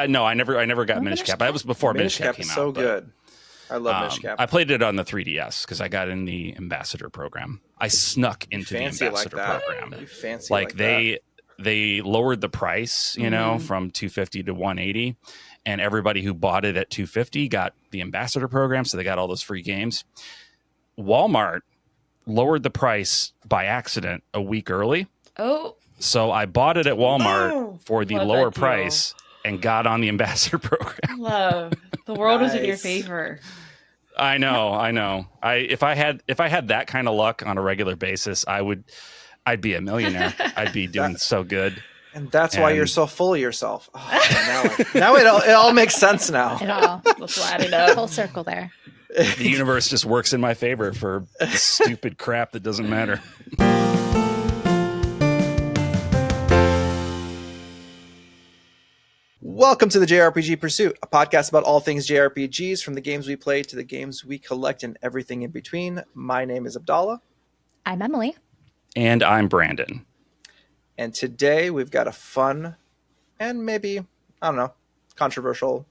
No, I never got Minish Cap. That was before Minish Cap came out. So good. I love Minish Cap. I played it on the 3DS because I got in the ambassador program. I snuck into the ambassador program. You fancy like they lowered the price, you know, from $250 to $180, and everybody who bought it at $250 got the ambassador program, so they got all those free games. Walmart lowered the price by accident a week early. Oh. So I bought it at Walmart for the lower price and got on the ambassador program. Love. The world is in your favor. I know. If I had that kind of luck on a regular basis, I'd be a millionaire. I'd be doing so good. And that's why you're so full of yourself. Oh, now it all makes sense now. It all. Let's add it up. Full circle there. The universe just works in my favor for stupid crap that doesn't matter. Welcome to the JRPG Pursuit, a podcast about all things JRPGs, from the games we play to the games we collect and everything in between. My name is Abdallah. I'm Emily. And I'm Branden. And today we've got a fun and maybe, I don't know, controversial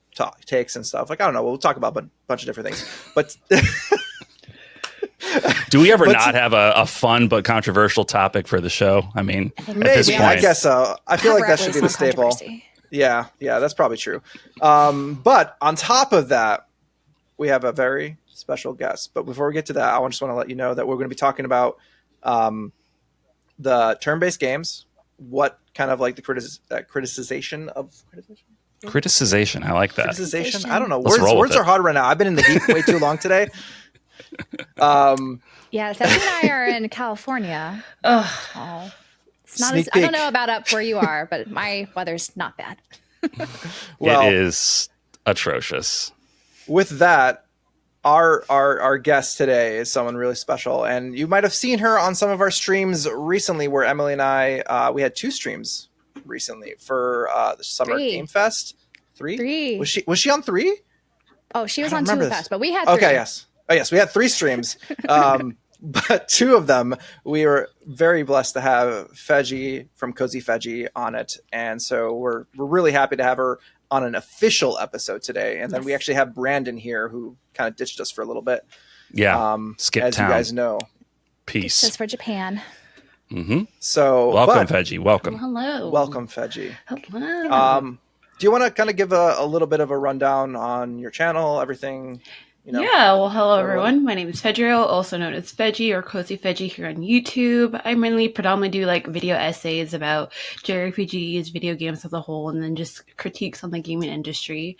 takes and stuff. Like, I don't know. We'll talk about a bunch of different things. But do we ever not have a fun but controversial topic for the show? I mean, at this point. I guess so. I feel like that should be the staple. Yeah, that's probably true. But on top of that, we have a very special guest. But before we get to that, I just want to let you know that we're going to be talking about the turn-based games. What kind of like the criticization of criticization? I like that. Criticization? I don't know. Words are hard right now. I've been in the heat way too long today. Yeah, Feji and I are in California. Oh. It's not I don't know about up where you are, but my weather's not bad. Well, it is atrocious. With that, our guest today is someone really special, and you might have seen her on some of our streams recently, where Emily and I we had 2 streams recently for the Summer Game Fest. 3? Was she on 3? Oh, she was on 2 with us, but we had 3. Okay, yes. Oh, yes, we had 3 streams. But 2 of them, we were very blessed to have Feji from Cozy Feji on it. And so we're really happy to have her on an official episode today. And then we actually have Branden here, who kind of ditched us for a little bit. Yeah, skip as town. you guys know. Peace. This is for Japan. Mm-hmm. So welcome, Feji. Welcome. Hello. Welcome, Feji. Hello. Do you want to kind of give a little bit of a rundown on your channel, everything? You know, yeah, well, hello everyone. My name is Fedrio, also known as Feji or Cozy Feji here on YouTube. I predominantly do like video essays about JRPGs, video games as a whole, and then just critiques on the gaming industry.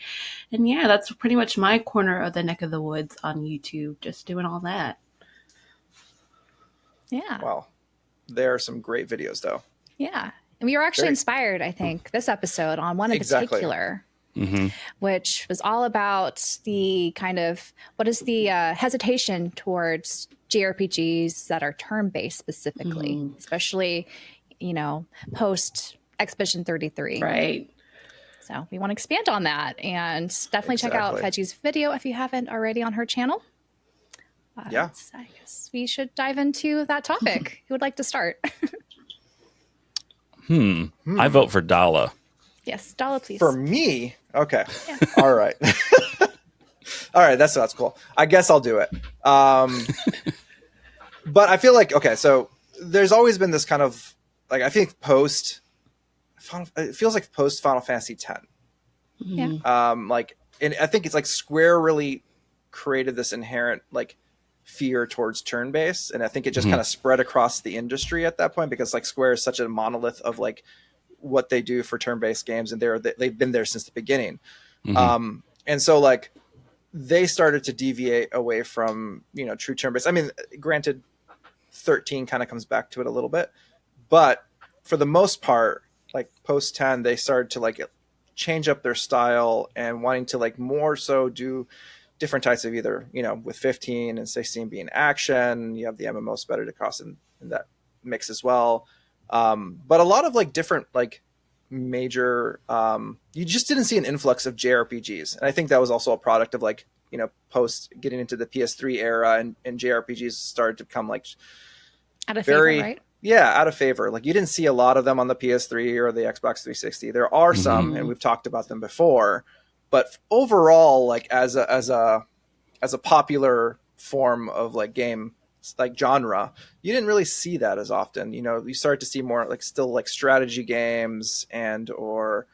And yeah, that's pretty much my corner of the neck of the woods on YouTube, just doing all that. Yeah. Well, there are some great videos though. Yeah. And we were actually inspired, I think, this episode on one in particular. Mm-hmm. Which was all about the kind of what is the hesitation towards JRPGs that are turn-based specifically, especially, post Expedition 33. Right. So we want to expand on that, and definitely check out Feji's video if you haven't already on her channel. Yeah. I guess we should dive into that topic. Who would like to start? I vote for Dallah. Yes, Dallah, please. For me? Okay. Yeah. All right. All right, that's cool. I guess I'll do it. But I feel like, okay, so there's always been this kind of, like, I think it feels like post Final Fantasy X. Yeah. And I think it's like Square really created this inherent, like, fear towards turn-based, and I think it just kind of spread across the industry at that point, because, like, Square is such a monolith of, like, what they do for turn-based games, and they've been there since the beginning. And so, like, they started to deviate away from, true turn-based. I mean, granted, 13 kind of comes back to it a little bit, but for the most part, like, post 10, they started to, like, change up their style and wanting to, like, more so do different types of either, with 15 and 16 being action, you have the MMO spread across in that mix as well. But a lot of, like, different, like, major, you just didn't see an influx of JRPGs. And I think that was also a product of, like, post getting into the PS3 era, and JRPGs started to become, like, out of very favor, right? out of favor. Like you didn't see a lot of them on the PS3 or the Xbox 360. There are some, and we've talked about them before, but overall, like as a popular form of like game, like genre, you didn't really see that as often. You know, you started to see more like still like strategy games and or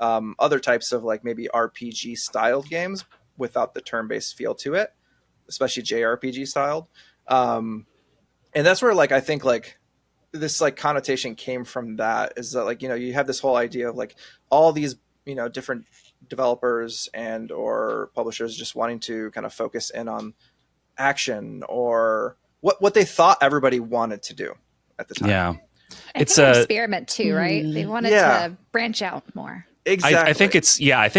other types of like maybe RPG styled games without the turn-based feel to it, especially JRPG styled. And that's where like I think like this like connotation came from, that is that like, you know, you have this whole idea of like all these, you know, different developers and or publishers just wanting to kind of focus in on action or what they thought everybody wanted to do at the time. Yeah. It's an experiment too, right? They wanted Yeah. to branch out more. Exactly. I think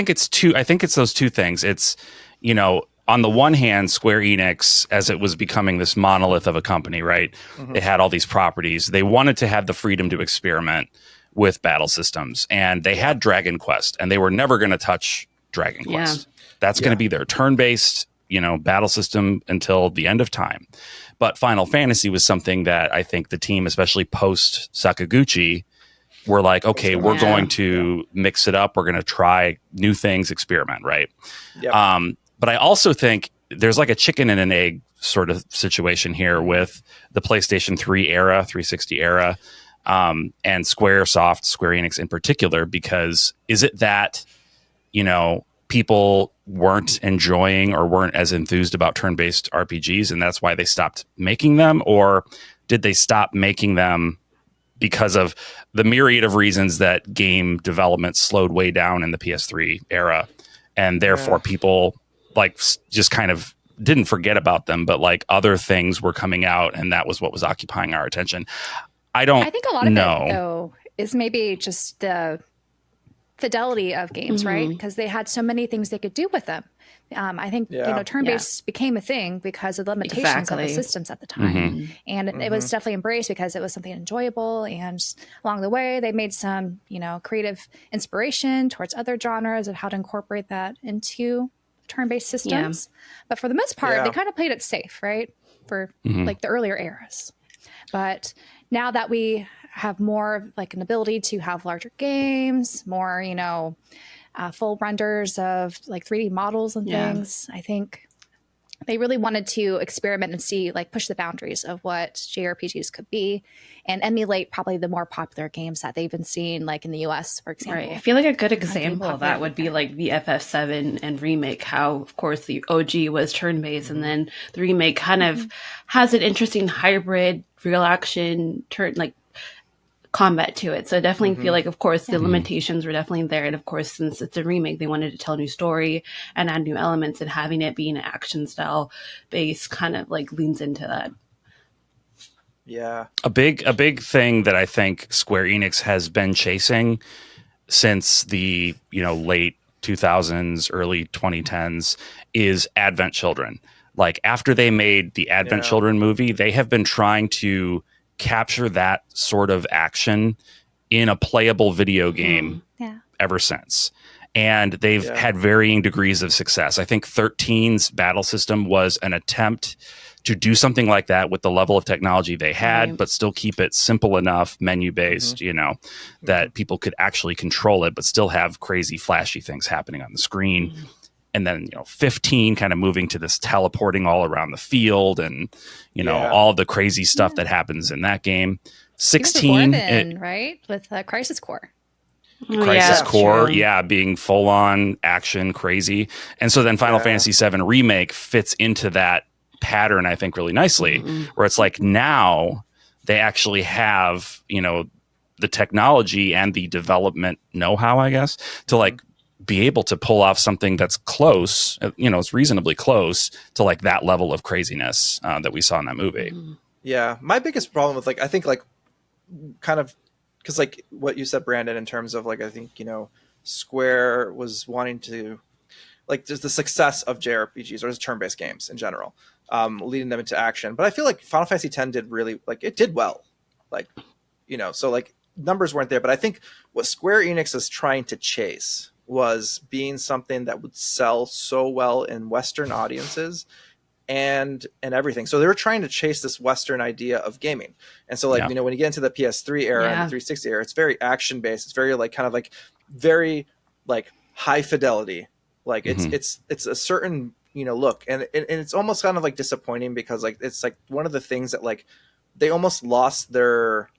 it's those two things. It's, you know, on the one hand, Square Enix, as it was becoming this monolith of a company, right? It had all these properties. They wanted to have the freedom to experiment with battle systems, and they had Dragon Quest, and they were never going to touch Dragon Quest. That's going to be their turn-based, you know, battle system until the end of time. But Final Fantasy was something that I think the team, especially post Sakaguchi, were like, okay, we're going to mix it up. We're going to try new things, experiment, right? Yep. But I also think there's like a chicken and an egg sort of situation here with the PlayStation 3 era, 360 era, and Square Enix in particular, because is it that, you know, people weren't enjoying or weren't as enthused about turn-based RPGs and that's why they stopped making them? Or did they stop making them because of the myriad of reasons that game development slowed way down in the PS3 era, and therefore people like just kind of didn't forget about them, but like other things were coming out and that was what was occupying our attention? I think a lot of it though is maybe just the fidelity of games, right? Because they had so many things they could do with them. I think you know, turn-based became a thing because of the limitations of the systems at the time, and it was definitely embraced because it was something enjoyable. And along the way, they made some, you know, creative inspiration towards other genres of how to incorporate that into turn-based systems. But for the most part, they kind of played it safe, right, for like the earlier eras. But now that we have more like an ability to have larger games, more, you know, full renders of like 3D models and things, I think they really wanted to experiment and see, like, push the boundaries of what JRPGs could be and emulate probably the more popular games that they've been seeing, like in the US, for example. Right. I feel like a good example of that would be like the FF7 and remake, how, of course, the OG was turn-based, and then the remake kind of has an interesting hybrid real action turn, like, combat to it. So I definitely feel like, of course, the limitations were definitely there. And of course, since it's a remake, they wanted to tell a new story and add new elements, and having it being an action style base kind of like leans into that. Yeah. A big thing that I think Square Enix has been chasing since the, you know, late 2000s, early 2010s is Advent Children. Like after they made the Advent Children movie, they have been trying to capture that sort of action in a playable video game ever since. And they've had varying degrees of success. I think 13's battle system was an attempt to do something like that with the level of technology they had, but still keep it simple enough, menu-based, you know, that people could actually control it, but still have crazy, flashy things happening on the screen. And then, you know, 15 kind of moving to this teleporting all around the field and, you know, all the crazy stuff that happens in that game. 16, Branden, right? With Crisis Core. Crisis Core, being full on action, crazy. And so then Final Fantasy VII Remake fits into that pattern, I think, really nicely, where it's like now they actually have, you know, the technology and the development know-how, I guess, to like be able to pull off something that's close, you know, it's reasonably close to like that level of craziness that we saw in that movie. Yeah. My biggest problem with like, I think like kind of, because like what you said, Branden, in terms of like, I think, you know, Square was wanting to like, there's the success of JRPGs or turn-based games in general, leading them into action. But I feel like Final Fantasy X did really, like, it did well. Like, you know, so like numbers weren't there, but I think what Square Enix is trying to chase was being something that would sell so well in Western audiences and everything. So they were trying to chase this Western idea of gaming. And so like, when you get into the PS3 era and the 360 era, it's very action based. It's very like kind of like very like high fidelity. Like it's a certain, look, and it's almost kind of like disappointing because like, it's like one of the things that like they almost lost their,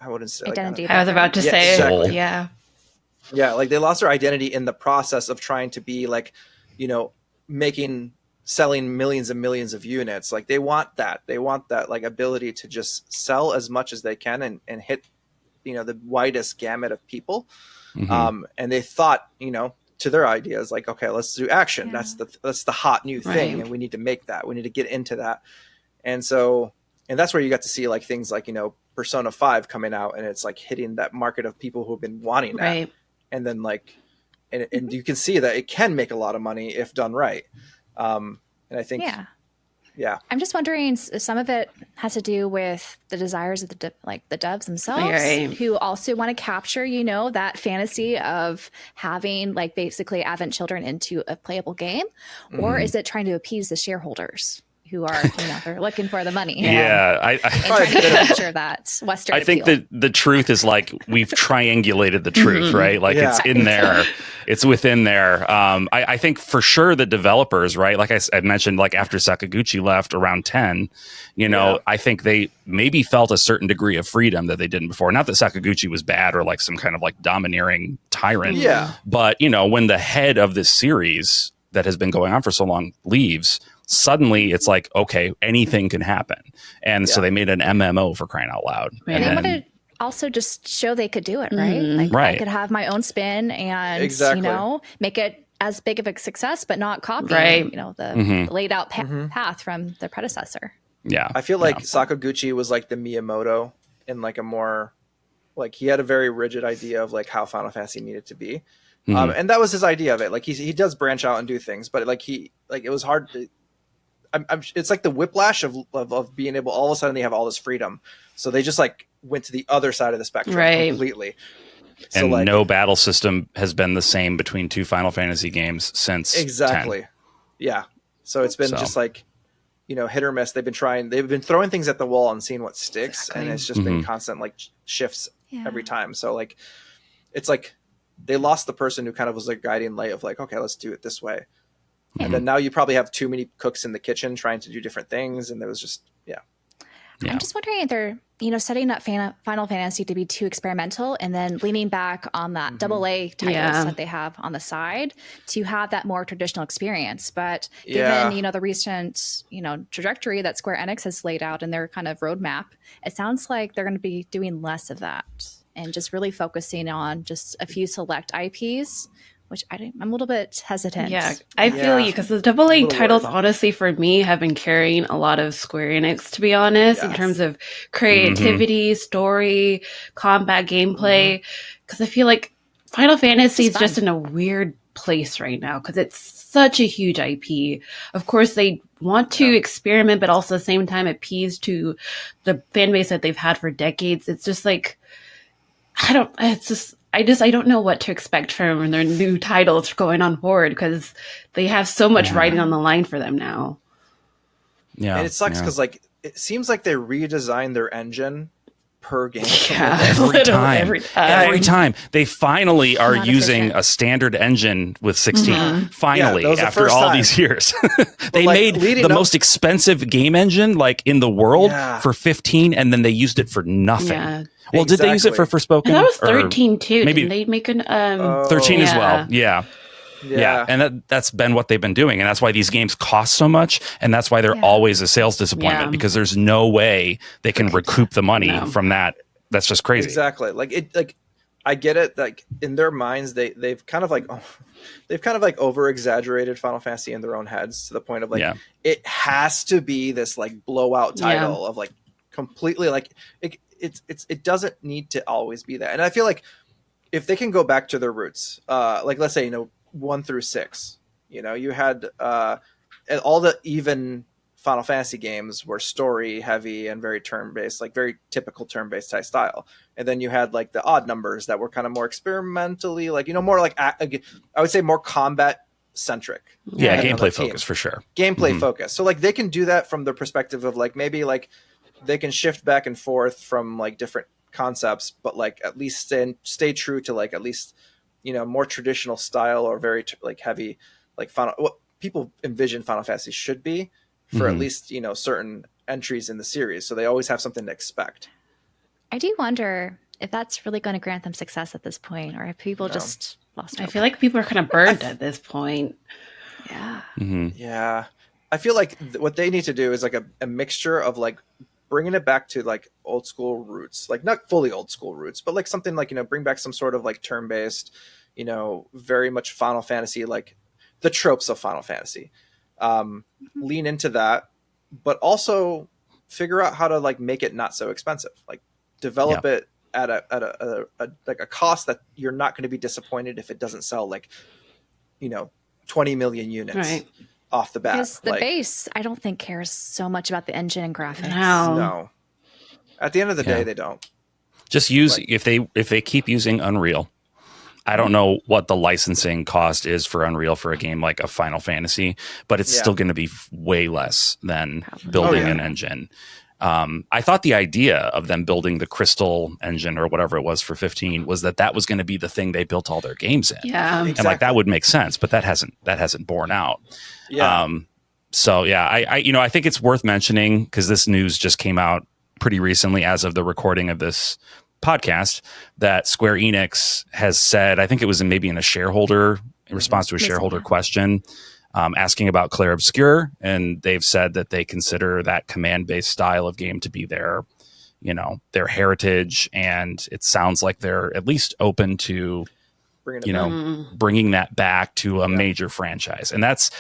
I wouldn't say identity. I was about to say, exactly. Yeah, like they lost their identity in the process of trying to be like, selling millions and millions of units. Like they want that like ability to just sell as much as they can and hit, the widest gamut of people. And they thought, to their ideas, like, okay, let's do action. That's the hot new thing. And we need to make that, we need to get into that. And so, and that's where you got to see like things like, Persona 5 coming out, and it's like hitting that market of people who have been wanting that. Right. And then like, and you can see that it can make a lot of money if done right. And I think, I'm just wondering, some of it has to do with the desires of the devs themselves, who also want to capture, that fantasy of having like basically advent children into a playable game, or is it trying to appease the shareholders who are, they're looking for the money? I trying to capture that Western I think appeal. that the truth is like we've triangulated the truth, right? Like it's in there, it's within there. I think for sure the developers, right? Like I mentioned, like after Sakaguchi left around 10, I think they maybe felt a certain degree of freedom that they didn't before. Not that Sakaguchi was bad or like some kind of like domineering tyrant. Yeah. But, when the head of this series that has been going on for so long leaves, suddenly it's like, okay, anything can happen. And so they made an MMO, for crying out loud. And they wanted also just show they could do it, right? Like I could have my own spin and, make it as big of a success, but not copy, the laid out path from the predecessor. Yeah. I feel like Sakaguchi was like the Miyamoto in like a more, like he had a very rigid idea of like how Final Fantasy needed to be. And that was his idea of it. Like he does branch out and do things, but like it was hard to, it's like the whiplash of being able, all of a sudden they have all this freedom. So they just like went to the other side of the spectrum completely. So and like, no battle system has been the same between two Final Fantasy games since 10. Yeah. So it's been just like, hit or miss. They've been throwing things at the wall and seeing what sticks. And it's just been constant like shifts every time. So like, it's like they lost the person who kind of was like guiding light of like, okay, let's do it this way. And then now you probably have too many cooks in the kitchen trying to do different things. And there was just, I'm just wondering if they're, setting up Final Fantasy to be too experimental and then leaning back on that AA titles that they have on the side to have that more traditional experience. But given, the recent, trajectory that Square Enix has laid out in their kind of roadmap, it sounds like they're going to be doing less of that and just really focusing on just a few select IPs, which I'm a little bit hesitant. Yeah, I feel you, because the AA titles, honestly, for me, have been carrying a lot of Square Enix, to be honest, in terms of creativity, story, combat, gameplay. Because I feel like Final Fantasy is just in a weird place right now, because it's such a huge IP. Of course, they want to experiment, but also at the same time appease to the fan base that they've had for decades. It's just like, I don't know what to expect from their new titles going on forward, because they have so much riding on the line for them now. Yeah. And it sucks because like it seems like they redesign their engine per game. Every time. They finally are using a standard engine with 16. Finally, after all these years. They made the most expensive game engine like in the world for 15, and then they used it for nothing. Yeah. Well, did they use it for Forspoken? And that was 13 too. Maybe they make an 13 as well. Yeah. And that's been what they've been doing. And that's why these games cost so much. And that's why they're always a sales disappointment, because there's no way they can recoup the money from that. That's just crazy. Exactly. Like I get it. Like in their minds, they've kind of like over exaggerated Final Fantasy in their own heads to the point of like, it has to be this like blowout title of like completely like it doesn't need to always be that. And I feel like if they can go back to their roots, like let's say, 1 through 6, you had all the even Final Fantasy games were story heavy and very turn-based, like very typical turn-based type style. And then you had like the odd numbers that were kind of more experimentally, like, more like, I would say more combat centric. Yeah, Right. gameplay focus for sure. Gameplay focus. So like they can do that from the perspective of like maybe like they can shift back and forth from like different concepts, but like at least stay true to like at least, you know, more traditional style or very like heavy like final what people envision Final Fantasy should be for at least, you know, certain entries in the series. So they always have something to expect. I do wonder if that's really going to grant them success at this point, or if people just lost hope. I feel like people are kind of burnt at this point. Yeah. Yeah. I feel like what they need to do is like a mixture of like bringing it back to like old school roots, like not fully old school roots, but like something like, you know, bring back some sort of like turn-based, you know, very much Final Fantasy, like the tropes of Final Fantasy. Lean into that, but also figure out how to like make it not so expensive. Like develop it at a like a cost that you're not going to be disappointed if it doesn't sell like, you know, 20 million units off the bat. Because the like, base, I don't think cares so much about the engine and graphics. No. At the end of the day, they don't. Just use if they keep using Unreal. I don't know what the licensing cost is for Unreal for a game like a Final Fantasy, but it's still going to be way less than building an engine. I thought the idea of them building the Crystal engine or whatever it was for 15 was that was going to be the thing they built all their games in. Yeah, and like that would make sense, but that hasn't borne out. Yeah. So yeah, I think it's worth mentioning because this news just came out pretty recently as of the recording of this podcast that Square Enix has said, I think it was in a shareholder in response to a shareholder question asking about Clair Obscur, and they've said that they consider that command-based style of game to be their heritage, and it sounds like they're at least open to bringing that back to a major franchise. And that's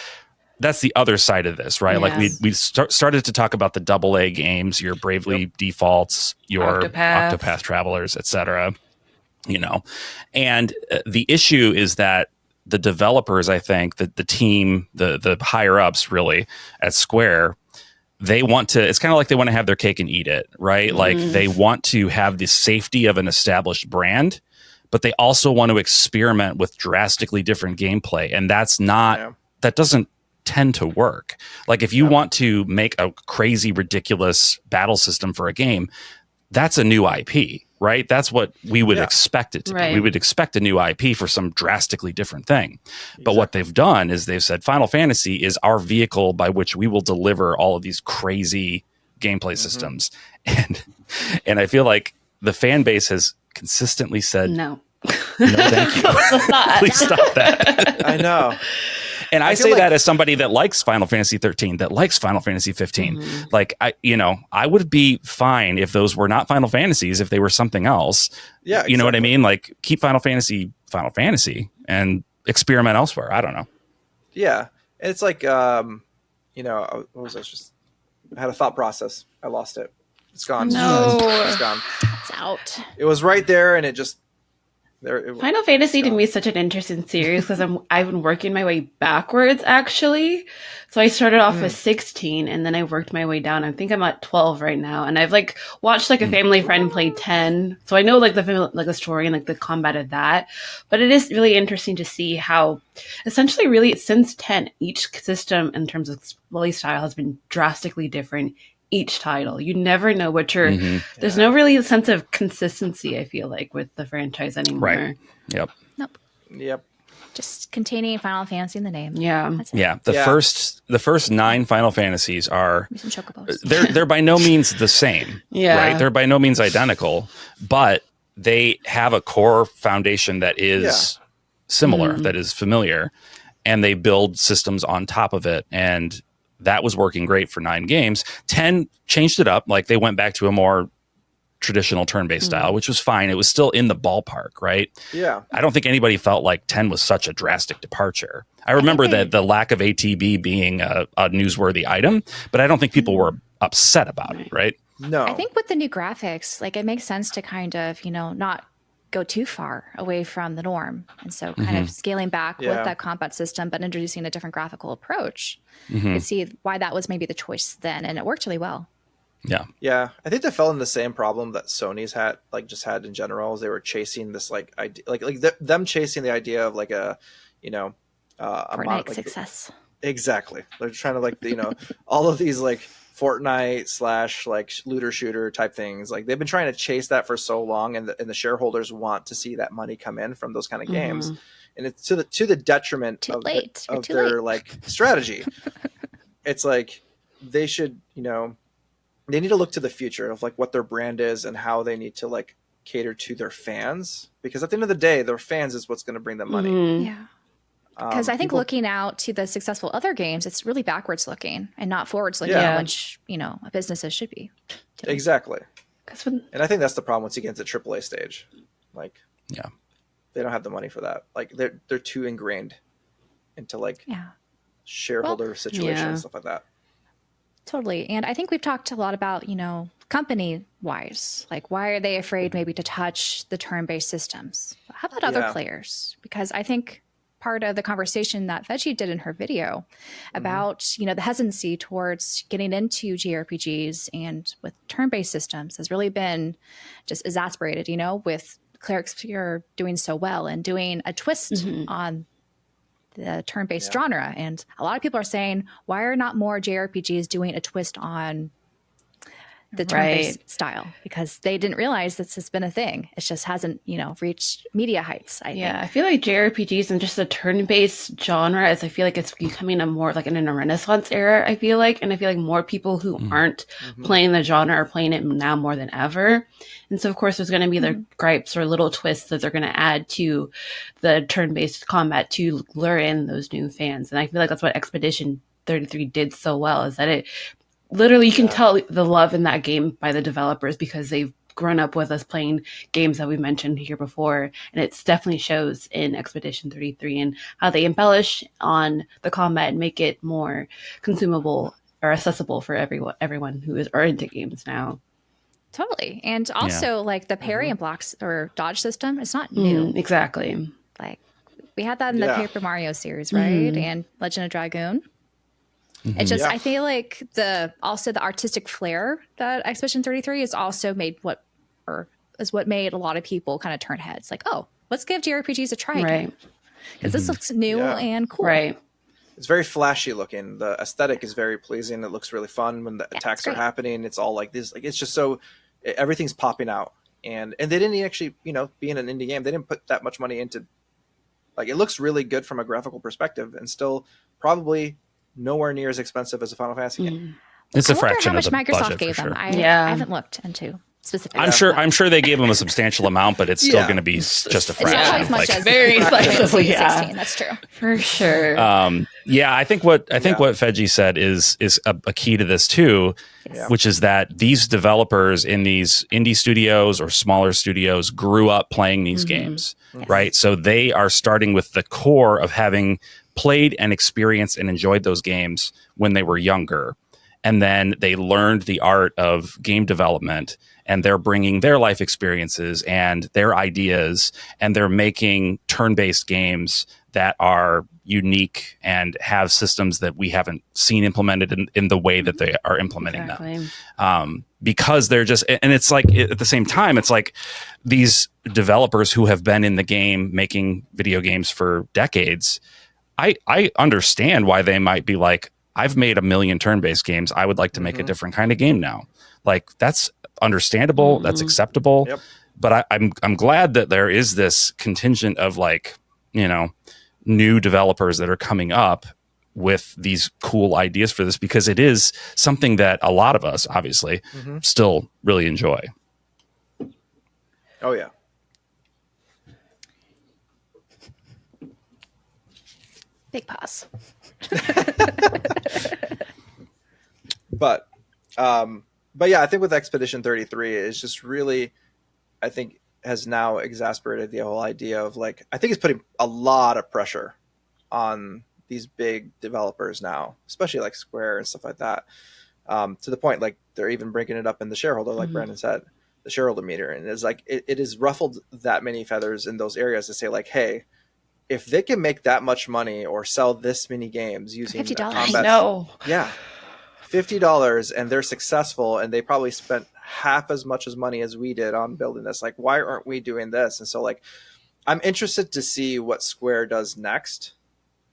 the other side of this, right? Like we started to talk about the AA games, your Bravely Defaults, your Octopath Travelers, etc. And the issue is that the developers, I think, that the team, the higher ups, really at Square, they want to. It's kind of like they want to have their cake and eat it, right? Like they want to have the safety of an established brand, but they also want to experiment with drastically different gameplay, and that doesn't tend to work. Like if you want to make a crazy, ridiculous battle system for a game, that's a new IP, right? That's what we would expect it to be. We would expect a new IP for some drastically different thing. But what they've done is they've said Final Fantasy is our vehicle by which we will deliver all of these crazy gameplay systems. And I feel like the fan base has consistently said, no, thank you. Please stop that. I know. And I say that as somebody that likes Final Fantasy 13, that likes Final Fantasy 15. Like I would be fine if those were not Final Fantasies, if they were something else. Yeah, you know what I mean? Like keep Final Fantasy, and experiment elsewhere. I don't know. Yeah, and it's like what was I just? I had a thought process. I lost it. It's gone. No, it's gone. It's out. It was right there, and it just. Final Fantasy to me is such an interesting series because I've been working my way backwards actually. So I started off with 16 and then I worked my way down. I think I'm at 12 right now, and I've like watched like a family friend play 10, so I know like the story and like the combat of that. But it is really interesting to see how essentially really since 10 each system in terms of play style has been drastically different. Each title, you never know what you're. There's no really sense of consistency. I feel like with the franchise anymore. Right. Yep. Nope. Yep. Just containing Final Fantasy in the name. Yeah. That's it. Yeah. The first 9 Final Fantasies are Chocobos. they're by no means the same. Yeah. Right. They're by no means identical, but they have a core foundation that is similar, that is familiar, and they build systems on top of it. And that was working great for 9 games. 10 changed it up. Like they went back to a more traditional turn-based style, which was fine. It was still in the ballpark, right? Yeah. I don't think anybody felt like 10 was such a drastic departure. I remember that the lack of ATB being a newsworthy item, but I don't think people were upset about it, right? No. I think with the new graphics, like it makes sense to kind of, not go too far away from the norm. And so kind of scaling back with that combat system, but introducing a different graphical approach. You can see why that was maybe the choice then. And it worked really well. Yeah. Yeah. I think they fell in the same problem that Sony's had in general, is they were chasing this like idea, like them chasing the idea of like a Fortnite success. Exactly. They're trying to like, you know, all of these like Fortnite / like looter shooter type things. Like they've been trying to chase that for so long, and the shareholders want to see that money come in from those kind of games, and it's to the detriment of their like strategy. It's like they should, you know, they need to look to the future of like what their brand is and how they need to like cater to their fans, because at the end of the day, their fans is what's going to bring them money. Yeah. Because I think looking out to the successful other games, it's really backwards looking and not forwards looking, which, you know, businesses should be doing. Exactly. And I think that's the problem once you get into AAA stage. Like, they don't have the money for that. Like, they're too ingrained into like shareholder situations and stuff like that. Totally. And I think we've talked a lot about, you know, company wise, like why are they afraid maybe to touch the turn-based systems? How about other players? Because I think part of the conversation that Feji did in her video about, you know, the hesitancy towards getting into JRPGs and with turn-based systems has really been just exasperated, you know, with Clerics Sphere doing so well and doing a twist on the turn-based genre. And a lot of people are saying, why are not more JRPGs doing a twist on the turn-based style? Because they didn't realize this has been a thing. It just hasn't, you know, reached media heights, I think. I feel like JRPGs and just the turn-based genre is, I feel like it's becoming a more like in a renaissance era, I feel like. And I feel like more people who aren't playing the genre are playing it now more than ever. And so, of course, there's going to be the gripes or little twists that they're going to add to the turn-based combat to lure in those new fans. And I feel like that's what Expedition 33 did so well, is that it literally, you can tell the love in that game by the developers because they've grown up with us playing games that we mentioned here before. And it definitely shows in Expedition 33 and how they embellish on the combat and make it more consumable or accessible for everyone who is are into games now. Totally. And also like the parry and blocks or dodge system, it's not new. Exactly. Like we had that in the Paper Mario series, right? And Legend of Dragoon. It's just, I feel like the artistic flair that Expedition 33 is also made what made a lot of people kind of turn heads. Like, oh, let's give JRPGs a try again. Because this looks new and cool. Right. It's very flashy looking. The aesthetic is very pleasing. It looks really fun when the attacks are happening. It's all like this. Like, it's just so, everything's popping out. And they didn't actually, you know, being an indie game, they didn't put that much money into, like, it looks really good from a graphical perspective and still probably nowhere near as expensive as a Final Fantasy game. It's a fraction of the budget. How much Microsoft gave them? I haven't looked into specifically. I'm sure they gave them a substantial amount, but it's still going to be just a fraction. It's not as much as very slightly, That's true for sure. I think what Feji said is a key to this too, which is that these developers in these indie studios or smaller studios grew up playing these games, right? So they are starting with the core of having played and experienced and enjoyed those games when they were younger. And then they learned the art of game development, and they're bringing their life experiences and their ideas, and they're making turn-based games that are unique and have systems that we haven't seen implemented in the way that they are implementing them. Because they're just, and it's like, at the same time, it's like these developers who have been in the game making video games for decades, I understand why they might be like, I've made a million turn-based games. I would like to make a different kind of game now. Like, that's understandable. That's acceptable. Yep. But I'm glad that there is this contingent of, like, you know, new developers that are coming up with these cool ideas for this, because it is something that a lot of us obviously still really enjoy. Oh yeah. Big pause. But yeah, I think with Expedition 33, it's just really, I think, has now exasperated the whole idea of, like, I think it's putting a lot of pressure on these big developers now, especially like Square and stuff like that, to the point, like, they're even breaking it up in the shareholder, like Branden said, the shareholder meter. And it's like, it has ruffled that many feathers in those areas to say, like, hey, if they can make that much money or sell this many games using $50. combat, $50, and they're successful, and they probably spent half as much as money as we did on building this, like, why aren't we doing this? And so, like, I'm interested to see what Square does next,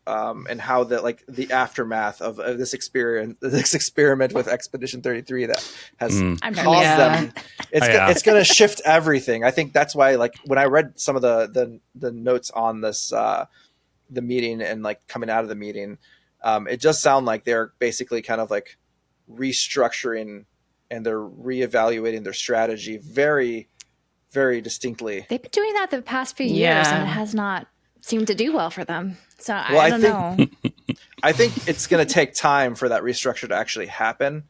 and how the aftermath of this experiment with Expedition 33 that has caused them. It's going to shift everything. I think that's why, like, when I read some of the notes on this, the meeting and like coming out of the meeting, it just sound like they're basically kind of like restructuring and they're reevaluating their strategy very, very distinctly. They've been doing that the past few years, and it has not seemed to do well for them. So I don't know. I think it's going to take time for that restructure to actually happen,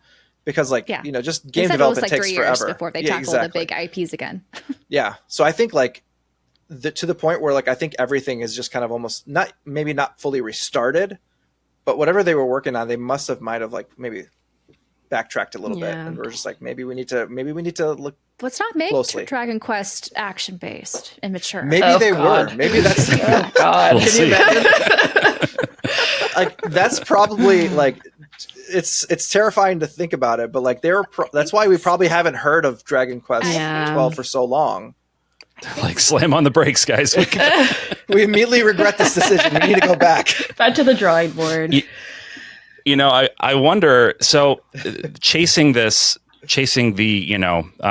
because just game development takes 3 years forever before they tackle the big IPs again. Yeah. So I think like to the point where like I think everything is just kind of almost maybe not fully restarted, but whatever they were working on, they might have like maybe backtracked a little bit, and we're just like maybe we need to look. Let's not make closely. Dragon Quest action based and mature. Maybe they were. Maybe that's God. We'll see. Like that's probably like it's terrifying to think about it, but like that's why we probably haven't heard of Dragon Quest 12 for so long. Like, slam on the brakes, guys. We immediately regret this decision. We need to go back to the drawing board. You know, I wonder. So, chasing the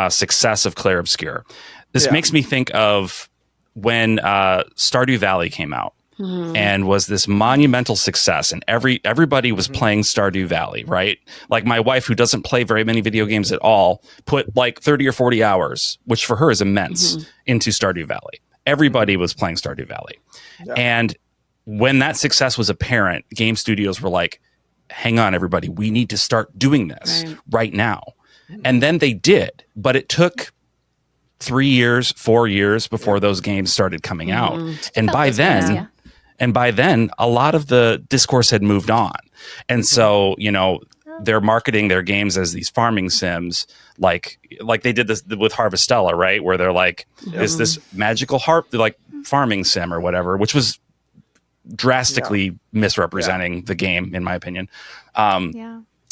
success of Clair Obscur, this makes me think of when Stardew Valley came out and was this monumental success, and everybody was playing Stardew Valley, right? Like my wife, who doesn't play very many video games at all, put like 30 or 40 hours, which for her is immense, into Stardew Valley. Everybody was playing Stardew Valley, and when that success was apparent, game studios were like, hang on, everybody, we need to start doing this right now. And then they did, but it took 3 years, 4 years before those games started coming out. And by then, a lot of the discourse had moved on. And so, they're marketing their games as these farming sims, like they did this with Harvestella, right? Where they're like, is this magical farming sim or whatever, which was drastically misrepresenting the game, in my opinion.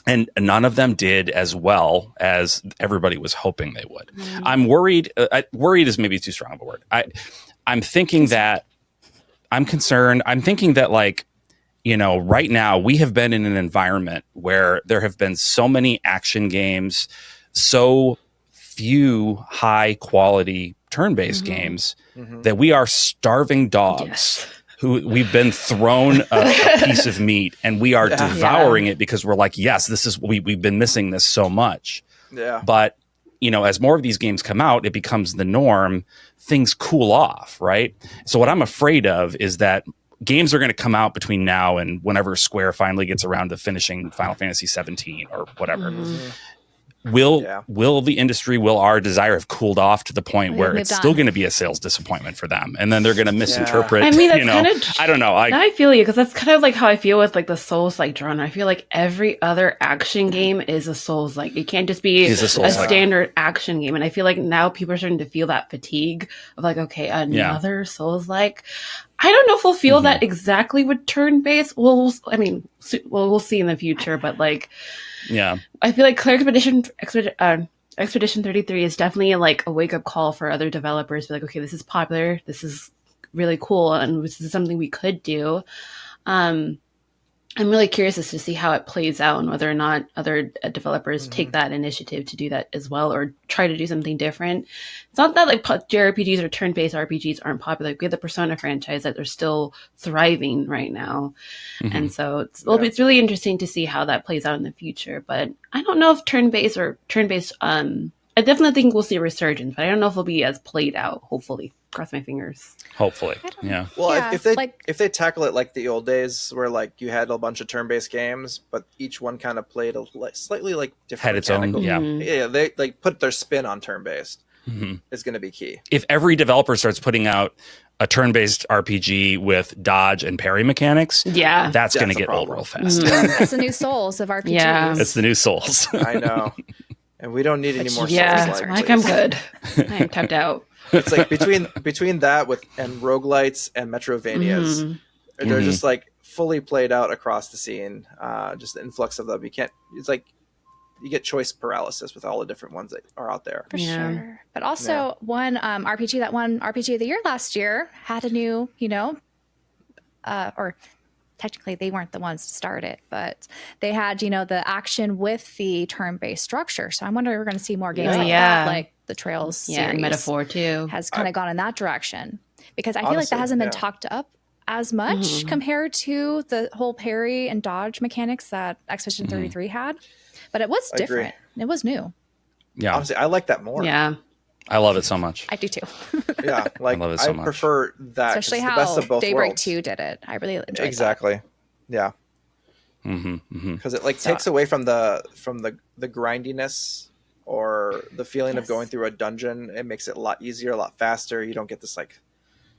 And none of them did as well as everybody was hoping they would. I'm worried. Worried is maybe too strong of a word. I'm thinking that I'm concerned. I'm thinking that right now we have been in an environment where there have been so many action games, so few high quality turn-based games that we are starving dogs. Who we've been thrown a piece of meat and we are devouring it because we're like, yes, this is we've been missing this so much. Yeah. But as more of these games come out, it becomes the norm. Things cool off, right? So what I'm afraid of is that games are going to come out between now and whenever Square finally gets around to finishing Final Fantasy 17 or whatever. Will the industry, will our desire have cooled off to the point where it's still going to be a sales disappointment for them, and then they're going to misinterpret? I mean, that's kind of. I don't know. I feel you, because that's kind of like how I feel with like the Souls-like genre. I feel like every other action game is a Souls-like. It can't just be a standard action game, and I feel like now people are starting to feel that fatigue of like, okay, another Souls-like. I don't know if we'll feel that exactly with turn-based. We'll see in the future, but like. Yeah, I feel like Clair Expedition 33 is definitely like a wake up call for other developers. Be like, okay, this is popular, this is really cool, and this is something we could do. I'm really curious as to see how it plays out and whether or not other developers take that initiative to do that as well, or try to do something different. It's not that like JRPGs or turn-based RPGs aren't popular. Like, we have the Persona franchise that are still thriving right now. And so it's really interesting to see how that plays out in the future. But I don't know if turn-based, I definitely think we'll see a resurgence, but I don't know if it'll be as played out, hopefully. Cross my fingers. Hopefully. Yeah. Well, if they tackle it like the old days where like you had a bunch of turn-based games, but each one kind of played slightly like different. Had its own, yeah, they like put their spin on turn-based is going to be key. If every developer starts putting out a turn-based RPG with dodge and parry mechanics, that's going to get old real fast. That's the new Souls of RPGs. Yeah. It's the new Souls. I know. And we don't need any more Souls. Like I'm good. I am tapped out. It's like between that and roguelites and Metrovanias, they're just like fully played out across the scene. Just the influx of them. It's like you get choice paralysis with all the different ones that are out there. For sure. But also one RPG that won RPG of the Year last year had a new, or technically they weren't the ones to start it, but they had, the action with the turn-based structure. So I'm wondering if we're going to see more games like that, like the Trails series. Metaphor too has kind of gone in that direction, because I feel like that Honestly, hasn't been talked up as much compared to the whole parry and dodge mechanics that Expedition 33 had. But it was different. It was new. Yeah. Honestly, I like that more. Yeah. I love it so much. I do too. Yeah, like I love it so I much. prefer that. Especially it's the how best of both Daybreak worlds. 2 did it. I really enjoyed Exactly. Yeah. Because it like takes away from the grindiness or the feeling of going through a dungeon. It makes it a lot easier, a lot faster. You don't get this like,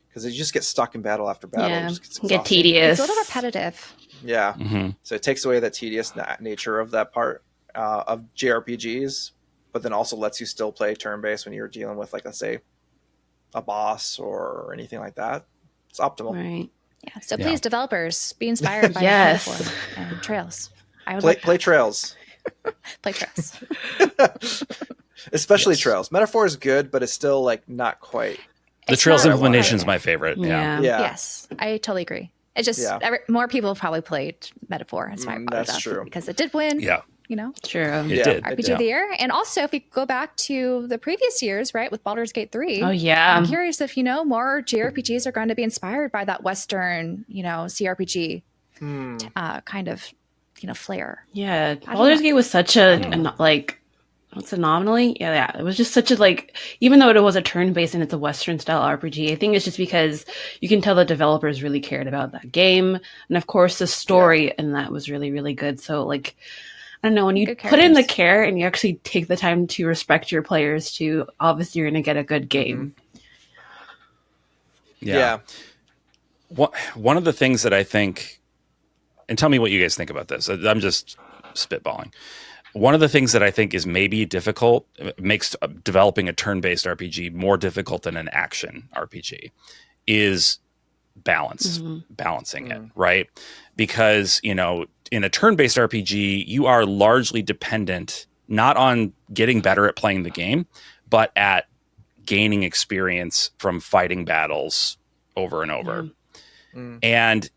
because you just get stuck in battle after battle. Yeah. It just gets Get exhausting. tedious. It's a little repetitive. Yeah. So it takes away the tedious nature of that part of JRPGs, but then also lets you still play turn-based when you're dealing with, like, let's say, a boss or anything like that. It's optimal. Right. Yeah. So please, developers, be inspired by Yes. Metaphor and Trails. I would Play Trails. Play Trails. Especially Trails. Metaphor is good, but it's still like not quite. The Trails implementation is my favorite. Yeah. Yes, I totally agree. It's just more people have probably played Metaphor. That's why I brought it That's up, true. because it did win. Yeah. True. It did. RPG of the Year. And also, if we go back to the previous years, right, with Baldur's Gate 3. Oh, yeah. I'm curious if, more JRPGs are going to be inspired by that Western, CRPG kind of, flair. Yeah. Baldur's Gate was such a what's an anomaly? Yeah. It was just such a, even though it was a turn-based and it's a Western style RPG, I think it's just because you can tell the developers really cared about that game. And of course, the story in that was really, really good. So, I don't know, when you put in the care and you actually take the time to respect your players too, obviously you're going to get a good game. Yeah. One of the things that I think, and tell me what you guys think about this. I'm just spitballing. One of the things that I think is maybe difficult, makes developing a turn-based RPG more difficult than an action RPG, is balancing it, right? Because, in a turn-based RPG, you are largely dependent not on getting better at playing the game, but at gaining experience from fighting battles over and over. And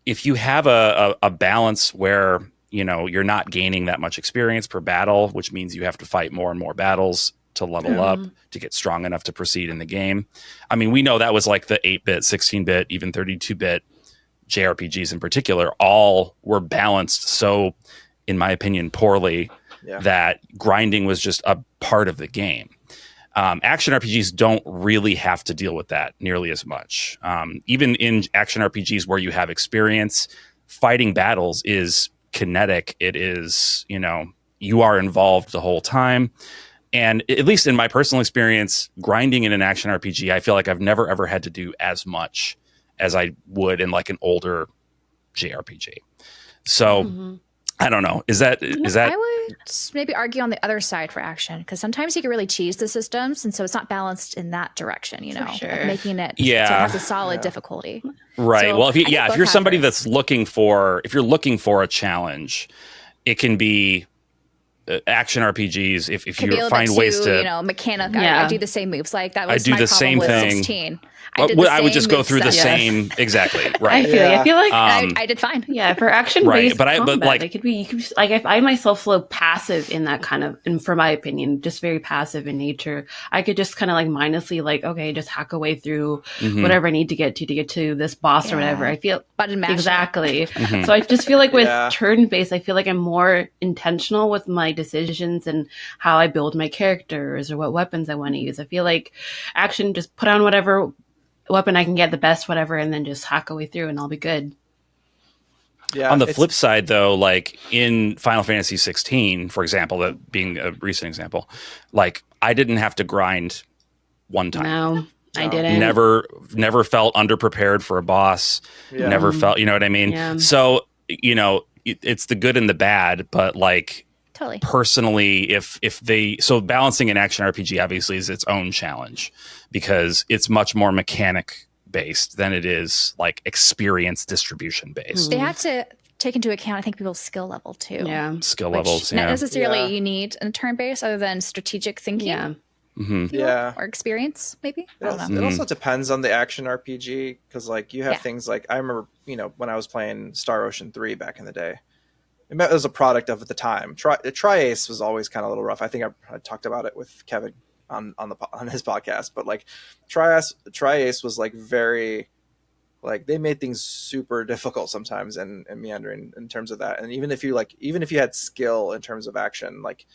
if you have a balance where, you're not gaining that much experience per battle, which means you have to fight more and more battles to level up, to get strong enough to proceed in the game. I mean, we know that was like the 8-bit, 16-bit, even 32-bit JRPGs in particular, all were balanced so, in my opinion, poorly that grinding was just a part of the game. Action RPGs don't really have to deal with that nearly as much. Even in action RPGs where you have experience, fighting battles is kinetic. It is, you are involved the whole time. And at least in my personal experience, grinding in an action RPG, I feel like I've never ever had to do as much as I would in like an older JRPG. So I don't know. Is that I would maybe argue on the other side for action, because sometimes you can really cheese the systems, and so it's not balanced in that direction, like making it so it has a solid difficulty. Right. So well, if you're somebody that's looking for a challenge, it can be action RPGs. If you find ways to mechanic, I do the same moves. Like that was I do my the problem same with thing. 16. I would just go through the same exactly. Right. I feel like I did fine. Yeah, for action-based combat, but like you could be like, if I myself feel passive in that kind of, and for my opinion, just very passive in nature, I could just kind of mindlessly okay, just hack away through whatever I need to get to this boss or whatever. I feel button mash exactly. So I just feel like with turn-based, I feel like I'm more intentional with my decisions and how I build my characters or what weapons I want to use. I feel like action, just put on whatever weapon I can get, the best whatever, and then just hack away through and I'll be good. Yeah. On the flip side, though, like in Final Fantasy 16, for example, that being a recent example, I didn't have to grind one time. No, I didn't. Never felt underprepared for a boss. Yeah. Never felt, you know what I mean? Yeah. So, it's the good and the bad, but totally. Personally, so balancing an action RPG obviously is its own challenge because it's much more mechanic based than it is experience distribution based. They have to take into account, I think, people's skill level too. Yeah. Skill levels, not necessarily you need in a turn base other than strategic thinking. Yeah. if you will, Yeah. or experience, maybe. I don't know. It also depends on the action RPG, because like you have Yeah. things like, I remember, when I was playing Star Ocean 3 back in the day, it was a product of the time. Tri-Ace was always kind of a little rough. I think I talked about it with Kevin on his podcast, but like Tri-Ace was like very, like they made things super difficult sometimes and meandering in terms of that. And even if you had skill in terms of action, like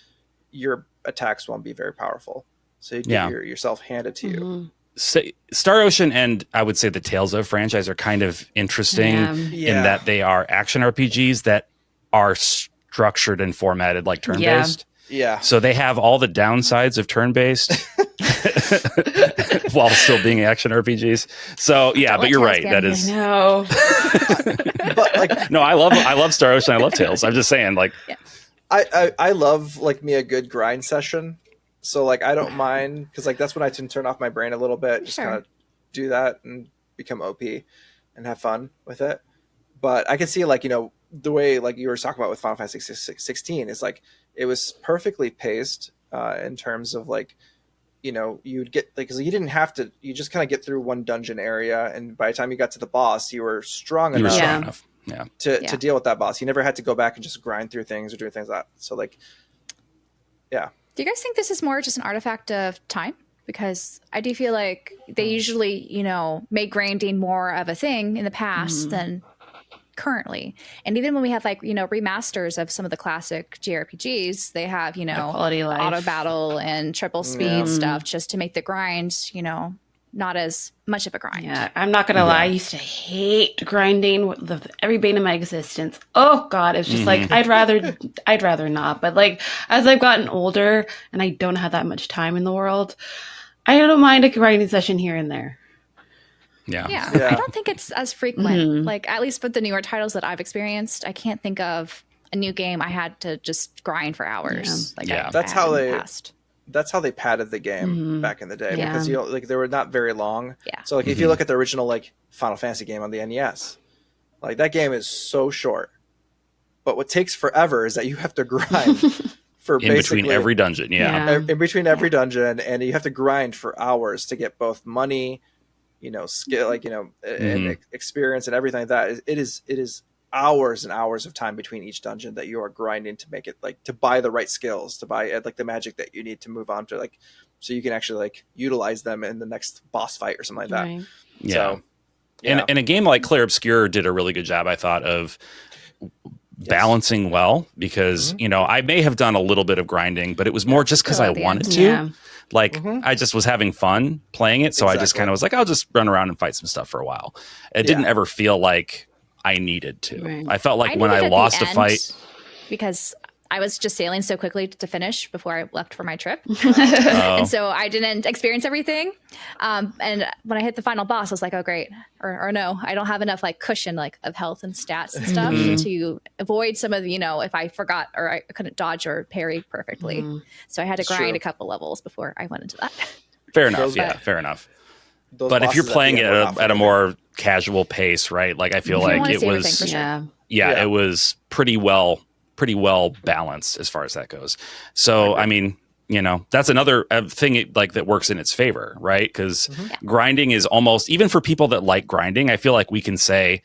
your attacks won't be very powerful. So you get yourself handed to you. Star Ocean and I would say the Tales of franchise are kind of interesting in that they are action RPGs that are structured and formatted like turn-based. Yeah. So they have all the downsides of turn-based while still being action RPGs. So yeah, but you're right. That is no. But like, no, I love Star Ocean. I love Tales. I'm just saying, like, I love like me a good grind session. So like I don't mind, because like that's when I can turn off my brain a little bit, just kind of do that and become OP and have fun with it. But I can see like, the way like you were talking about with Final Fantasy 16 is like it was perfectly paced in terms of like, you'd get like, because you just kind of get through one dungeon area, and by the time you got to the boss, you were strong enough. To deal with that boss. You never had to go back and just grind through things or do things like that. So like, yeah. Do you guys think this is more just an artifact of time? Because I do feel like they usually, make grinding more of a thing in the past than currently. And even when we have like, remasters of some of the classic JRPGs, they have, quality of life, auto battle and triple speed stuff just to make the grind, not as much of a grind. Yeah, I'm not gonna lie. I used to hate grinding with every bane of my existence. Oh God, it's just like I'd rather not. But like as I've gotten older and I don't have that much time in the world, I don't mind a grinding session here and there. Yeah. I don't think it's as frequent. Like at least with the newer titles that I've experienced, I can't think of a new game I had to just grind for hours. That's how they padded the game back in the day, because like they were not very long. So like if you look at the original like Final Fantasy game on the NES, like that game is so short, but what takes forever is that you have to grind for in between every dungeon. In between every dungeon, and you have to grind for hours to get both money, skill, like and experience and everything like that. It is hours and hours of time between each dungeon that you are grinding to make it, like, to buy the right skills, to buy like the magic that you need to move on to, like, so you can actually like utilize them in the next boss fight or something like that. Right. So, and a game like Clair Obscur did a really good job, I thought, of balancing well, because I may have done a little bit of grinding, but it was more just because I wanted to. Like I just was having fun playing it, so I just kind of was like, I'll just run around and fight some stuff for a while. It didn't ever feel like I needed to. Right. I felt like when I lost a fight, because I was just sailing so quickly to finish before I left for my trip. And so I didn't experience everything. And when I hit the final boss, I was like, oh, great. Or no, I don't have enough like cushion like of health and stats and stuff to avoid some of the, if I forgot or I couldn't dodge or parry perfectly. So I had to grind a couple levels before I went into that. Fair enough. Fair enough. But if you're playing it at a more casual pace, right? Like I feel like it was, it was pretty well balanced as far as that goes. So, I mean, that's another thing like that works in its favor, right? Because grinding is almost, even for people that like grinding, I feel like we can say,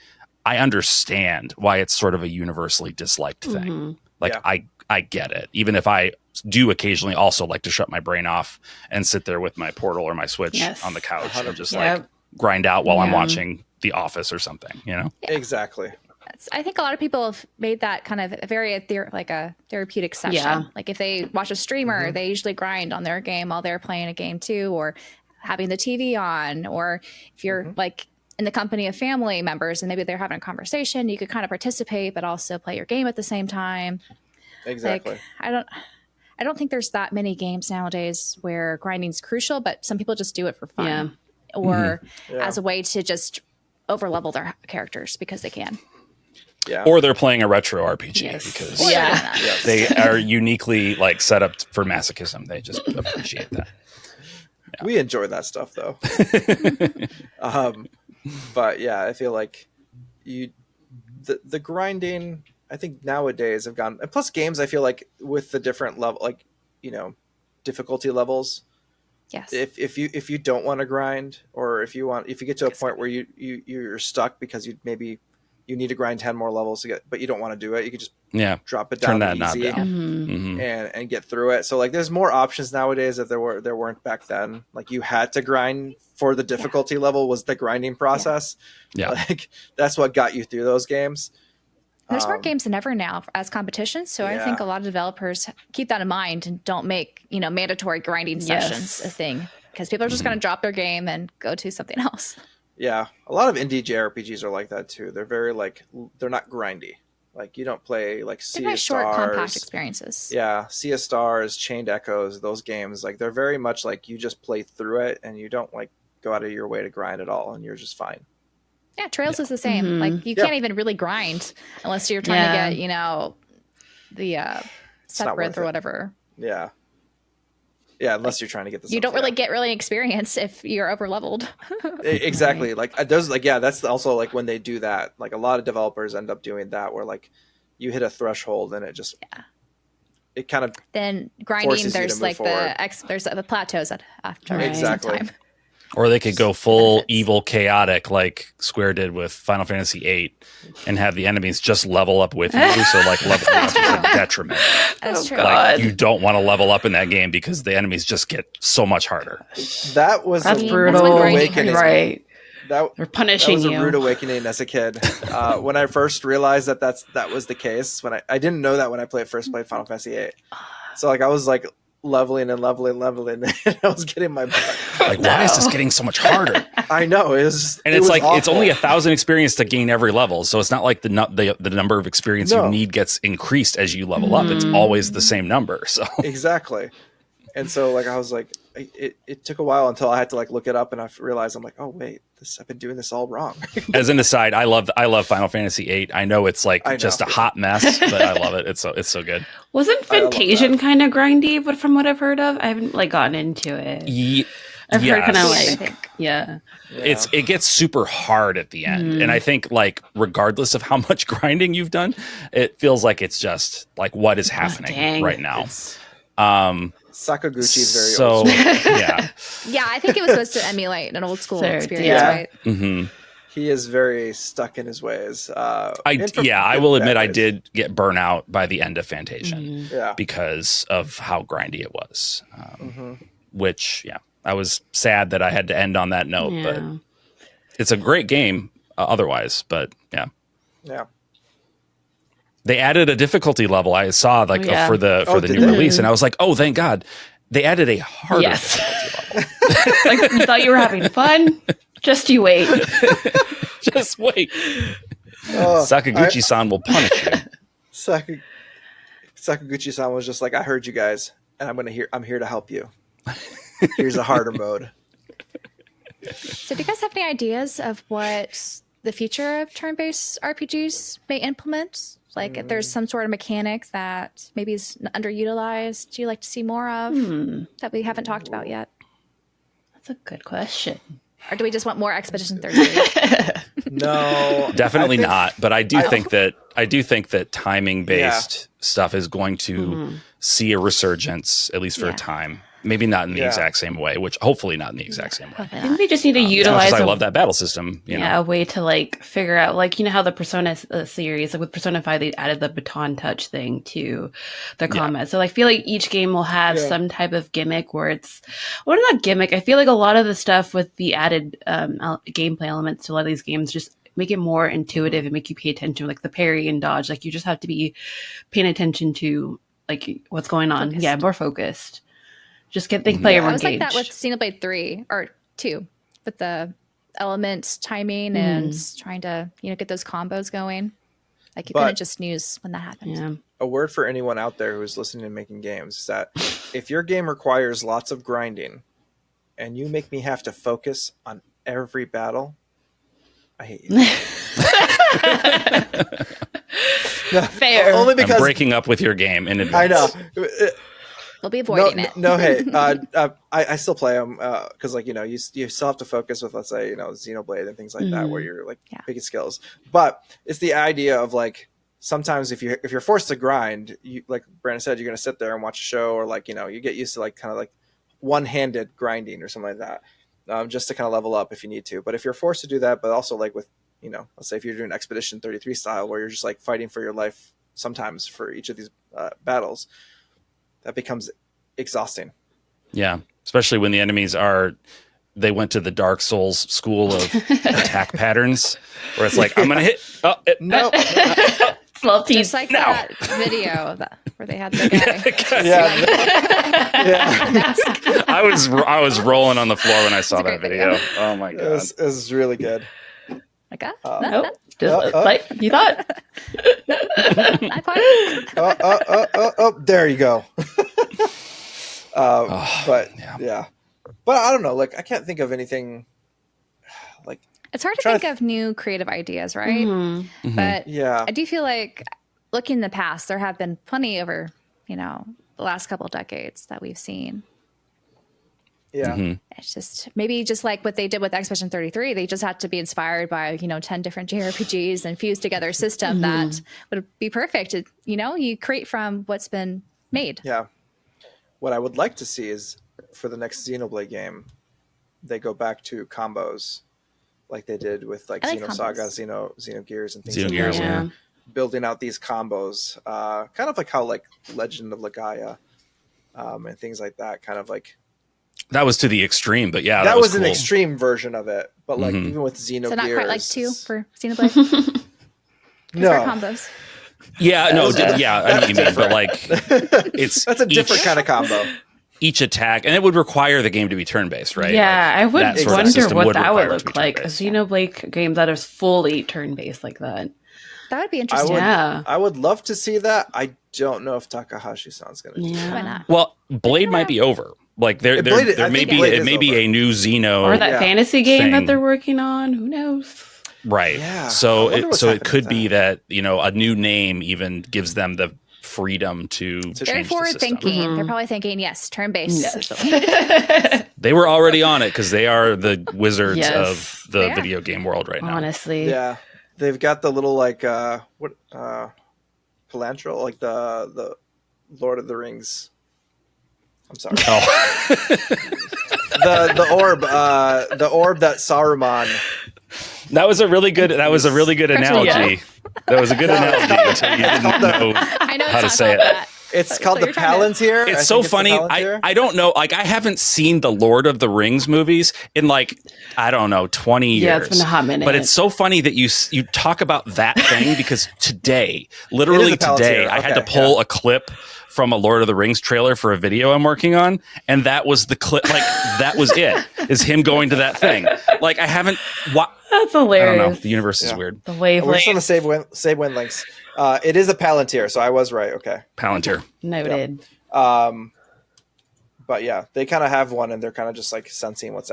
I understand why it's sort of a universally disliked thing. Like I get it. Even if I do occasionally also like to shut my brain off and sit there with my Portal or my Switch on the couch and just like grind out while I'm watching The Office or something, Exactly. I think a lot of people have made that kind of a very like a therapeutic session. Yeah. Like if they watch a streamer, they usually grind on their game while they're playing a game too, or having the TV on, or if you're like in the company of family members and maybe they're having a conversation, you could kind of participate, but also play your game at the same time. Exactly. Like, I don't think there's that many games nowadays where grinding is crucial, but some people just do it for fun or as a way to just overlevel their characters because they can. Yeah. Or they're playing a retro RPG because they are uniquely like set up for masochism. They just appreciate that. Yeah. We enjoy that stuff though. But yeah, I feel like the grinding, I think nowadays have gone, and plus games, I feel like with the different level, like, difficulty levels, Yes. if you don't want to grind, or if you get to a point where you're stuck because you need to grind 10 more levels to get, but you don't want to do it, you can just drop it down turn that to knob easy down. and get through it. So like there's more options nowadays that there weren't back then. Like you had to grind for the difficulty level, was the grinding process. Like that's what got you through those games. There's more games than ever now as competitions, so I think a lot of developers keep that in mind and don't make mandatory grinding sessions a thing, because people are just going to drop their game and go to something else. Yeah, a lot of indie JRPGs are like that too. They're very they're not grindy. Like you don't play like Sea of short, Stars, compact experiences. Yeah, Sea of Stars, Chained Echoes, those games, like they're very much like you just play through it and you don't like go out of your way to grind at all, and you're just fine. Yeah, Trails is the same. Like you can't even really grind unless you're trying to get, the Sephiroth or whatever. Yeah. Yeah, unless you're trying to get the You don't really get experience if you're over leveled. Exactly. Like those that's also like when they do that. Like a lot of developers end up doing that where like you hit a threshold and it just it kind of then grinding there's like forward. There's the plateaus after exactly. some time. Or they could go full evil chaotic like Square did with Final Fantasy VIII and have the enemies just level up with you. So like leveling up is a detriment. That's true. Like you don't want to level up in that game because the enemies just get so much harder. That's brutal. Awakening. Right. They're punishing you. That was a rude awakening as a kid. When I first realized that was the case, when I didn't know that when I first played Final Fantasy VIII. So like I was like leveling and I was getting my butt. Like, why is this getting so much harder? I know, it's like awful. it's only 1,000 experience to gain every level, so it's not like the number of experience you need gets increased as you level up. It's always the same number. So exactly, and so like I was like, it took a while until I had to like look it up, and I realized I'm like, oh wait, I've been doing this all wrong. As an aside, I love Final Fantasy VIII. I know it's like just a hot mess, but I love it. It's so good. Wasn't Fantasian kind of grindy? But from what I've heard of, I haven't like gotten into it. I've heard kind of like it gets super hard at the end, and I think like regardless of how much grinding you've done, it feels like it's just like what is happening right now. Sakaguchi is very old. Yeah, I think it was supposed to emulate an old school experience, right? Mm-hmm. He is very stuck in his ways. I will admit I did get burnout by the end of Fantasian because of how grindy it was. Which, I was sad that I had to end on that note, but it's a great game otherwise. But yeah. They added a difficulty level. I saw for the new release, and I was like, "Oh, thank God!" They added a harder difficulty level. Like you thought you were having fun, just you wait. Just wait. Sakaguchi-san will punish you. Sakaguchi-san was just like, "I heard you guys, and I'm here to help you. Here's a harder mode." So, do you guys have any ideas of what the future of turn-based RPGs may implement? Like if there's some sort of mechanic that maybe is underutilized, do you like to see more of that we haven't talked about yet? That's a good question. Or do we just want more Expedition 33? No, definitely not. But I do think that timing based stuff is going to see a resurgence, at least for a time. Maybe not in the exact same way, which hopefully not in the exact same way. I think we just need to utilize. I love that battle system. A way to like figure out, like how the Persona series, like with Persona 5, they added the baton touch thing to the combat. So I feel like each game will have some type of gimmick where it's, not gimmick. I feel like a lot of the stuff with the added gameplay elements to a lot of these games just make it more intuitive and make you pay attention, like the parry and dodge. Like you just have to be paying attention to like what's going on. Focused. Yeah, more focused. Just get the player engaged. I was like that with Xenoblade 3 or 2 with the elements timing and trying to get those combos going. Like you couldn't just snooze when that happened. Yeah. A word for anyone out there who's listening and making games is that if your game requires lots of grinding and you make me have to focus on every battle, I hate you. No, fair. Only because I'm breaking up with your game in advance. I know. We'll be avoiding it. No, hey, I still play them because, like, you still have to focus with, let's say, Xenoblade and things like that, where you're like picking skills. But it's the idea of like sometimes if you're forced to grind, you, like Branden said, you're going to sit there and watch a show, or like you get used to like kind of like one-handed grinding or something like that, just to kind of level up if you need to. But if you're forced to do that, but also like with, let's say if you're doing Expedition 33 style, where you're just like fighting for your life sometimes for each of these battles, that becomes exhausting. Yeah, especially when the enemies they went to the Dark Souls school of attack patterns, where it's like, I'm going to hit. No. Just like that video where they had the guy. Yeah. I was rolling on the floor when I saw that video. Oh my God. It was really good. Like, just like you thought. There you go. But yeah. But I don't know. Like, I can't think of anything. Like, it's hard to think of new creative ideas, right? Mm-hmm. But yeah, I do feel like looking in the past, there have been plenty over, the last couple of decades that we've seen. Yeah. Mm-hmm. It's just maybe just like what they did with Expedition 33, they just had to be inspired by, 10 different JRPGs and fuse together a system that would be perfect. You create from what's been made. Yeah. What I would like to see is for the next Xenoblade game, they go back to combos like they did with like Xenosaga, Xenogears and things like that. Yeah. Building out these combos, kind of like how like Legend of Legaia and things like that, kind of like that was to the extreme, but yeah, that was cool. an extreme version of it. But like even with Xenogears, so not quite like 2 for Xenoblade. No combos. Yeah, I know what you mean, but like that's a different kind of combo. Each attack, and it would require the game to be turn-based, right? Yeah, like, I would wonder what that would require look like. A Xenoblade game that is fully turn-based like that. That would be interesting. I would love to see that. I don't know if Takahashi-san's going to do that. Why not? Well, Blade might be over. Like there may be a new Xeno or that fantasy game that they're working on. Who knows? Right. Yeah. So it could be that a new name even gives them the freedom to they're forward thinking. They're probably thinking, yes, turn-based. Yes. They were already on it because they are the wizards of the video game world right now. Honestly. Yeah. They've got the little like Palantral, like the Lord of the Rings. I'm sorry. Oh. the orb that Saruman. That was a really good analogy. Yeah. That was a good analogy until you didn't know how to say it. It's called the Palantir. It's so funny. I don't know. Like, I haven't seen the Lord of the Rings movies in 20 years. Yeah, it's been a hot minute. But it's so funny that you talk about that thing because literally today, I had to pull a clip from a Lord of the Rings trailer for a video I'm working on, and that was the clip. Like, that was it. Is him going to that thing? Like, I haven't. That's hilarious. I don't know. The universe is weird. The wavelength. We're just going to save win links. It is a Palantir, so I was right. Okay. Palantir. Noted. But yeah, they kind of have one, and they're kind of just like sensing what's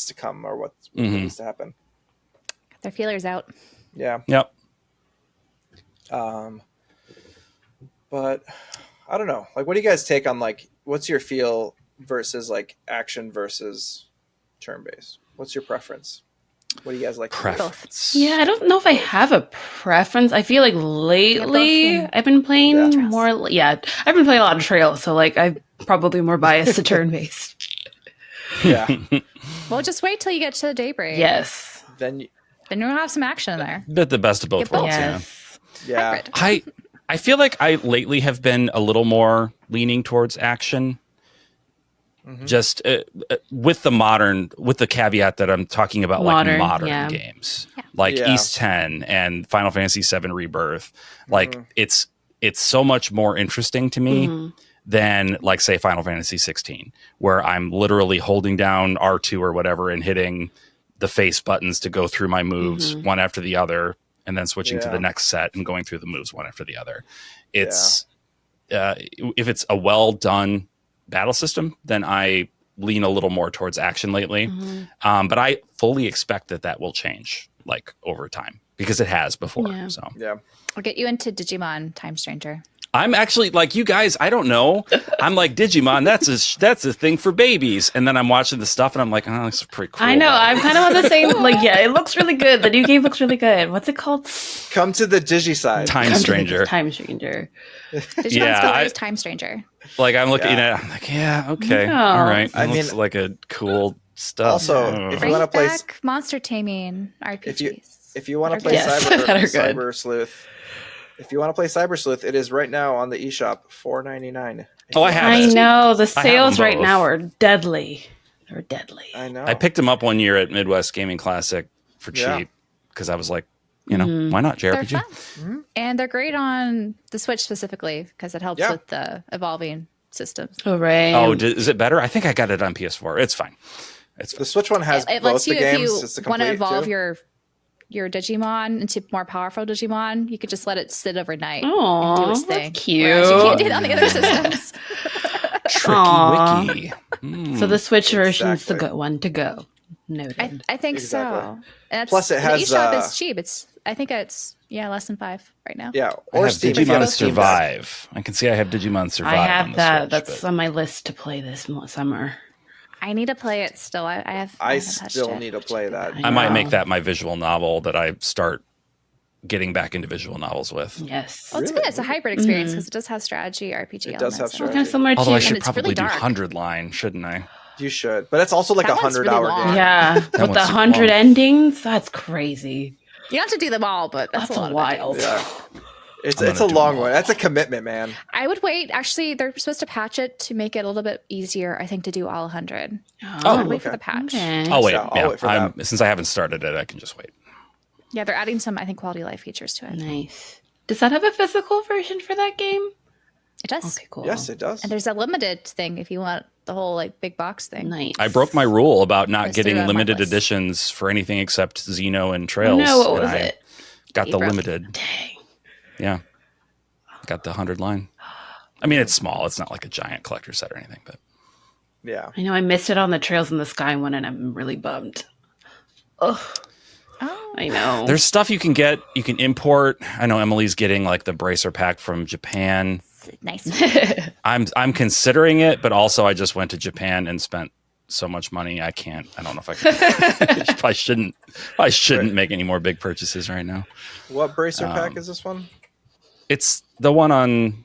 to come or what needs to happen. Got their feelers out. Yeah. Yep. But I don't know. Like, what do you guys take on what's your feel versus like action versus turn-based? What's your preference? What do you guys like? Preference. Yeah, I don't know if I have a preference. I feel like lately I've been playing more. Yeah, I've been playing a lot of Trails, so like I'm probably more biased to turn-based. Yeah. Well, just wait till you get to Daybreak. Yes. Then you'll have some action there. But the best of both worlds. Yes. Yeah. I feel like I lately have been a little more leaning towards action. Mm-hmm. Just with the caveat that I'm talking about modern games like East 10 and Final Fantasy 7 Rebirth. Like it's so much more interesting to me than like say Final Fantasy 16, where I'm literally holding down R2 or whatever and hitting the face buttons to go through my moves one after the other, and then switching to the next set and going through the moves one after the other. It's if it's a well done battle system, then I lean a little more towards action lately. But I fully expect that will change like over time because it has before. Yeah. I'll get you into Digimon Time Stranger. I'm actually like you guys. I don't know. I'm like Digimon. That's a thing for babies. And then I'm watching the stuff, and I'm like, oh, this is pretty cool. I know. I'm kind of on the same. Like, yeah, it looks really good. The new game looks really good. What's it called? Come to the Digi side. Time Stranger. Time Stranger. Digimon's Colors Time Stranger. Like I'm looking at it, I'm like, yeah, okay, No. all right. I Looks mean, like a cool stuff. Also, if you Bring want to play, back monster taming RPGs. if you want to play Yes, that are good. Cyber Sleuth, if you want to play Cyber Sleuth, it is right now on the eShop, $4.99. Oh, I have I it. know the I have sales them right both. now are deadly. They're deadly. I know. I picked them up one year at Midwest Gaming Classic for Yeah. cheap because I was like, why not They're JRPG? fun. And they're great on the Switch specifically because it helps Yeah. with the evolving systems. Oh, right. Oh, is it better? I think I got it on PS4. It's fine. The Switch one has It both lets the you, games. if It's you the want to complete evolve too. your Digimon into more powerful Digimon, you could just let it sit overnight Aw, and do its that's thing. cute. Whereas you can't do it on the other systems. Aw. Tricky wiki. So the Switch version's the Exactly. good one to go. Noted. I think Exactly. so. And Plus it has, the eShop is cheap. I think it's less than $5 right now. Yeah, I or have Steam. if you Digimon have Steam Deck. Survive. I can see I have Digimon Survive. I on have the that. Switch, That's but on my list to play this summer. I need to play it still. I haven't touched still it. need to play that. I might know. make that my visual novel that I start getting back into visual novels with. Yes. Well, it's Really? good. It's a hybrid experience because it does have strategy, RPG It does have elements. strategy. Kind of similar Although I to should it's really probably do dark. 100 line, shouldn't I? You should, but it's also like That a one's really 100-hour long. game. yeah, with the one's super 100 long. endings. That's crazy. You don't have to do them all, but that's, That's a lot wild. Yeah, it's I'm a gonna do long them one. all. That's a commitment, man. I would wait. Actually, they're supposed to patch it to make it a little bit easier, I think, to do all 100. Oh, I'd wait for okay. the patch. Okay. Oh, wait. Yeah, I'll wait for Since I haven't started it, I can just wait. Yeah, they're adding some, I think, quality of life features to it. Nice. Does that have a physical version for that game? It does. Okay, cool. Yes, it does. And there's a limited thing if you want the whole like big box thing. Nice. I broke my rule about not Let's getting do it on limited Marvelous. editions for anything except Xeno and Trails. No, what and was I it? Got the You broke. limited. Dang. Yeah. Got the 100 line. I mean, it's small. It's not like a giant collector set or anything, but Yeah. I know I missed it on the Trails in the Sky one, and I'm really bummed. Ugh. Oh, I know. there's stuff you can get. You can import. I know Emily's getting like the bracer pack from Japan. nice. I'm considering it, but also I just went to Japan and spent so much money. I don't know if I can. I shouldn't make any more big purchases right now. What bracer pack is this one? It's the one on,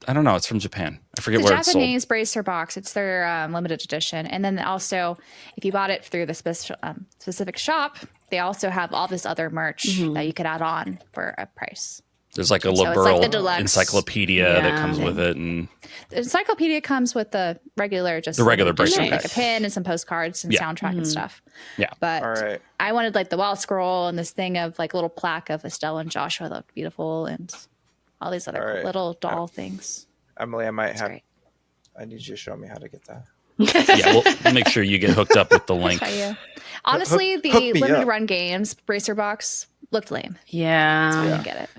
I don't know. It's from Japan. I forget It's a where it's sold. Japanese bracer box. It's their limited edition. And then also, if you bought it through the specific shop, they also have all this other merch that you could add on for a price. There's like a So it's like liberal the deluxe. encyclopedia that Yeah. comes with it, and The encyclopedia comes with the regular, just The regular bracer like pack. a pin and some postcards and Yeah. soundtrack and stuff. yeah. But All right. I wanted like the wall scroll and this thing of like a little plaque of Estelle and Joshua that looked beautiful and all these other All right. little doll things. Emily, I might It's have. great. I need you to show me how to get that. Yeah, we'll make sure you get hooked up with the link. Try you. Honestly, hook the me limited up. run games bracer box looked lame. I yeah. didn't get it.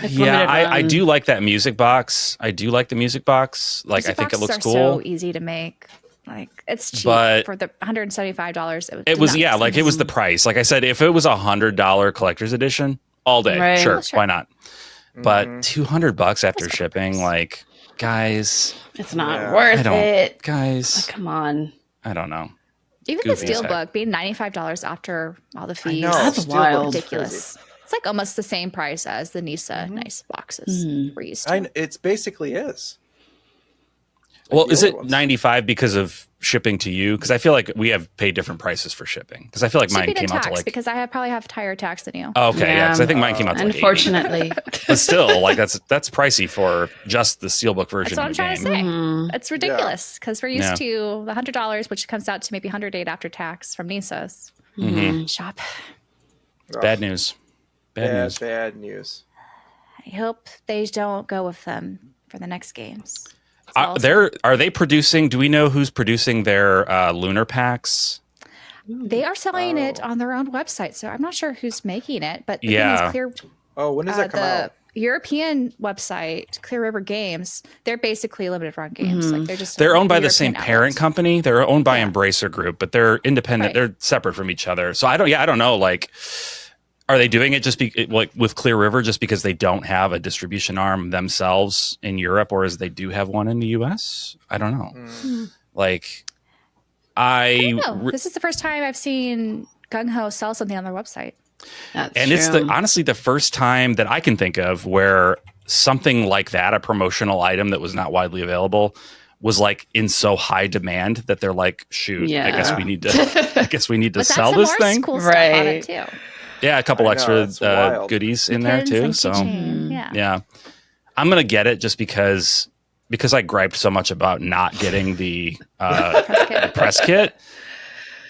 It's Yeah, limited I run. do like that music box. I do like the music box. Like, I Music think it boxes looks are cool. so easy to make. Like it's cheap But- for the $175. It was, yeah, like it was the price. Like I said, if it was $100 collector's edition, all day, Right. sure, Sure. why not? But Mhm. $200 after That's shipping, like, guys, It's not Yeah. worth I don't, it. guys, Come on. I don't know. Even Goofy the as heck. Steelbook being $95 after all the fees. know. That's Steelbook's wild. Ridiculous. It's like almost the same price as the Nisa nice boxes we're used to. It's basically is. Well, the is older it ones. 95 because of shipping to you? Because I feel like we have paid different prices for shipping. Because I feel like mine Shipping came and out to tax like, because I probably have higher tax than you. oh, okay, yeah, because I think mine came out to like 80. Unfortunately. But still, like that's pricey for just the steelbook version That's what I'm of the trying game. to say. It's ridiculous because we're used Yeah. to the $100, which comes out to maybe $108 after tax from Nisa's shop. Bad news. Bad news. Bad news. I hope they don't go with them for the next games. It's also- Are they producing? Do we know who's producing their lunar packs? They are selling it on their own website, so I'm not sure who's making it. But the Yeah. thing is, Clear, Oh, when does that come the out? European website, Clear River Games, they're basically limited run games. Like They're owned by the European same outlets. parent company. They're owned by Yeah. Embracer Group, but they're independent. Right. They're separate from each other. So I don't know. Like, Are they doing it just like with Clear River just because they don't have a distribution arm themselves in Europe, or as they do have one in the US? I don't know. Like, I don't know. This is the first time I've seen Gung Ho sell something on their website. That's and true. it's honestly the first time that I can think of where something like that, a promotional item that was not widely available, was like in so high demand that they're like, shoot, I guess we need to sell this thing. Cool stuff on it too. Yeah, a couple extra goodies in there too. So yeah, I'm gonna get it just because I griped so much about not getting the press kit.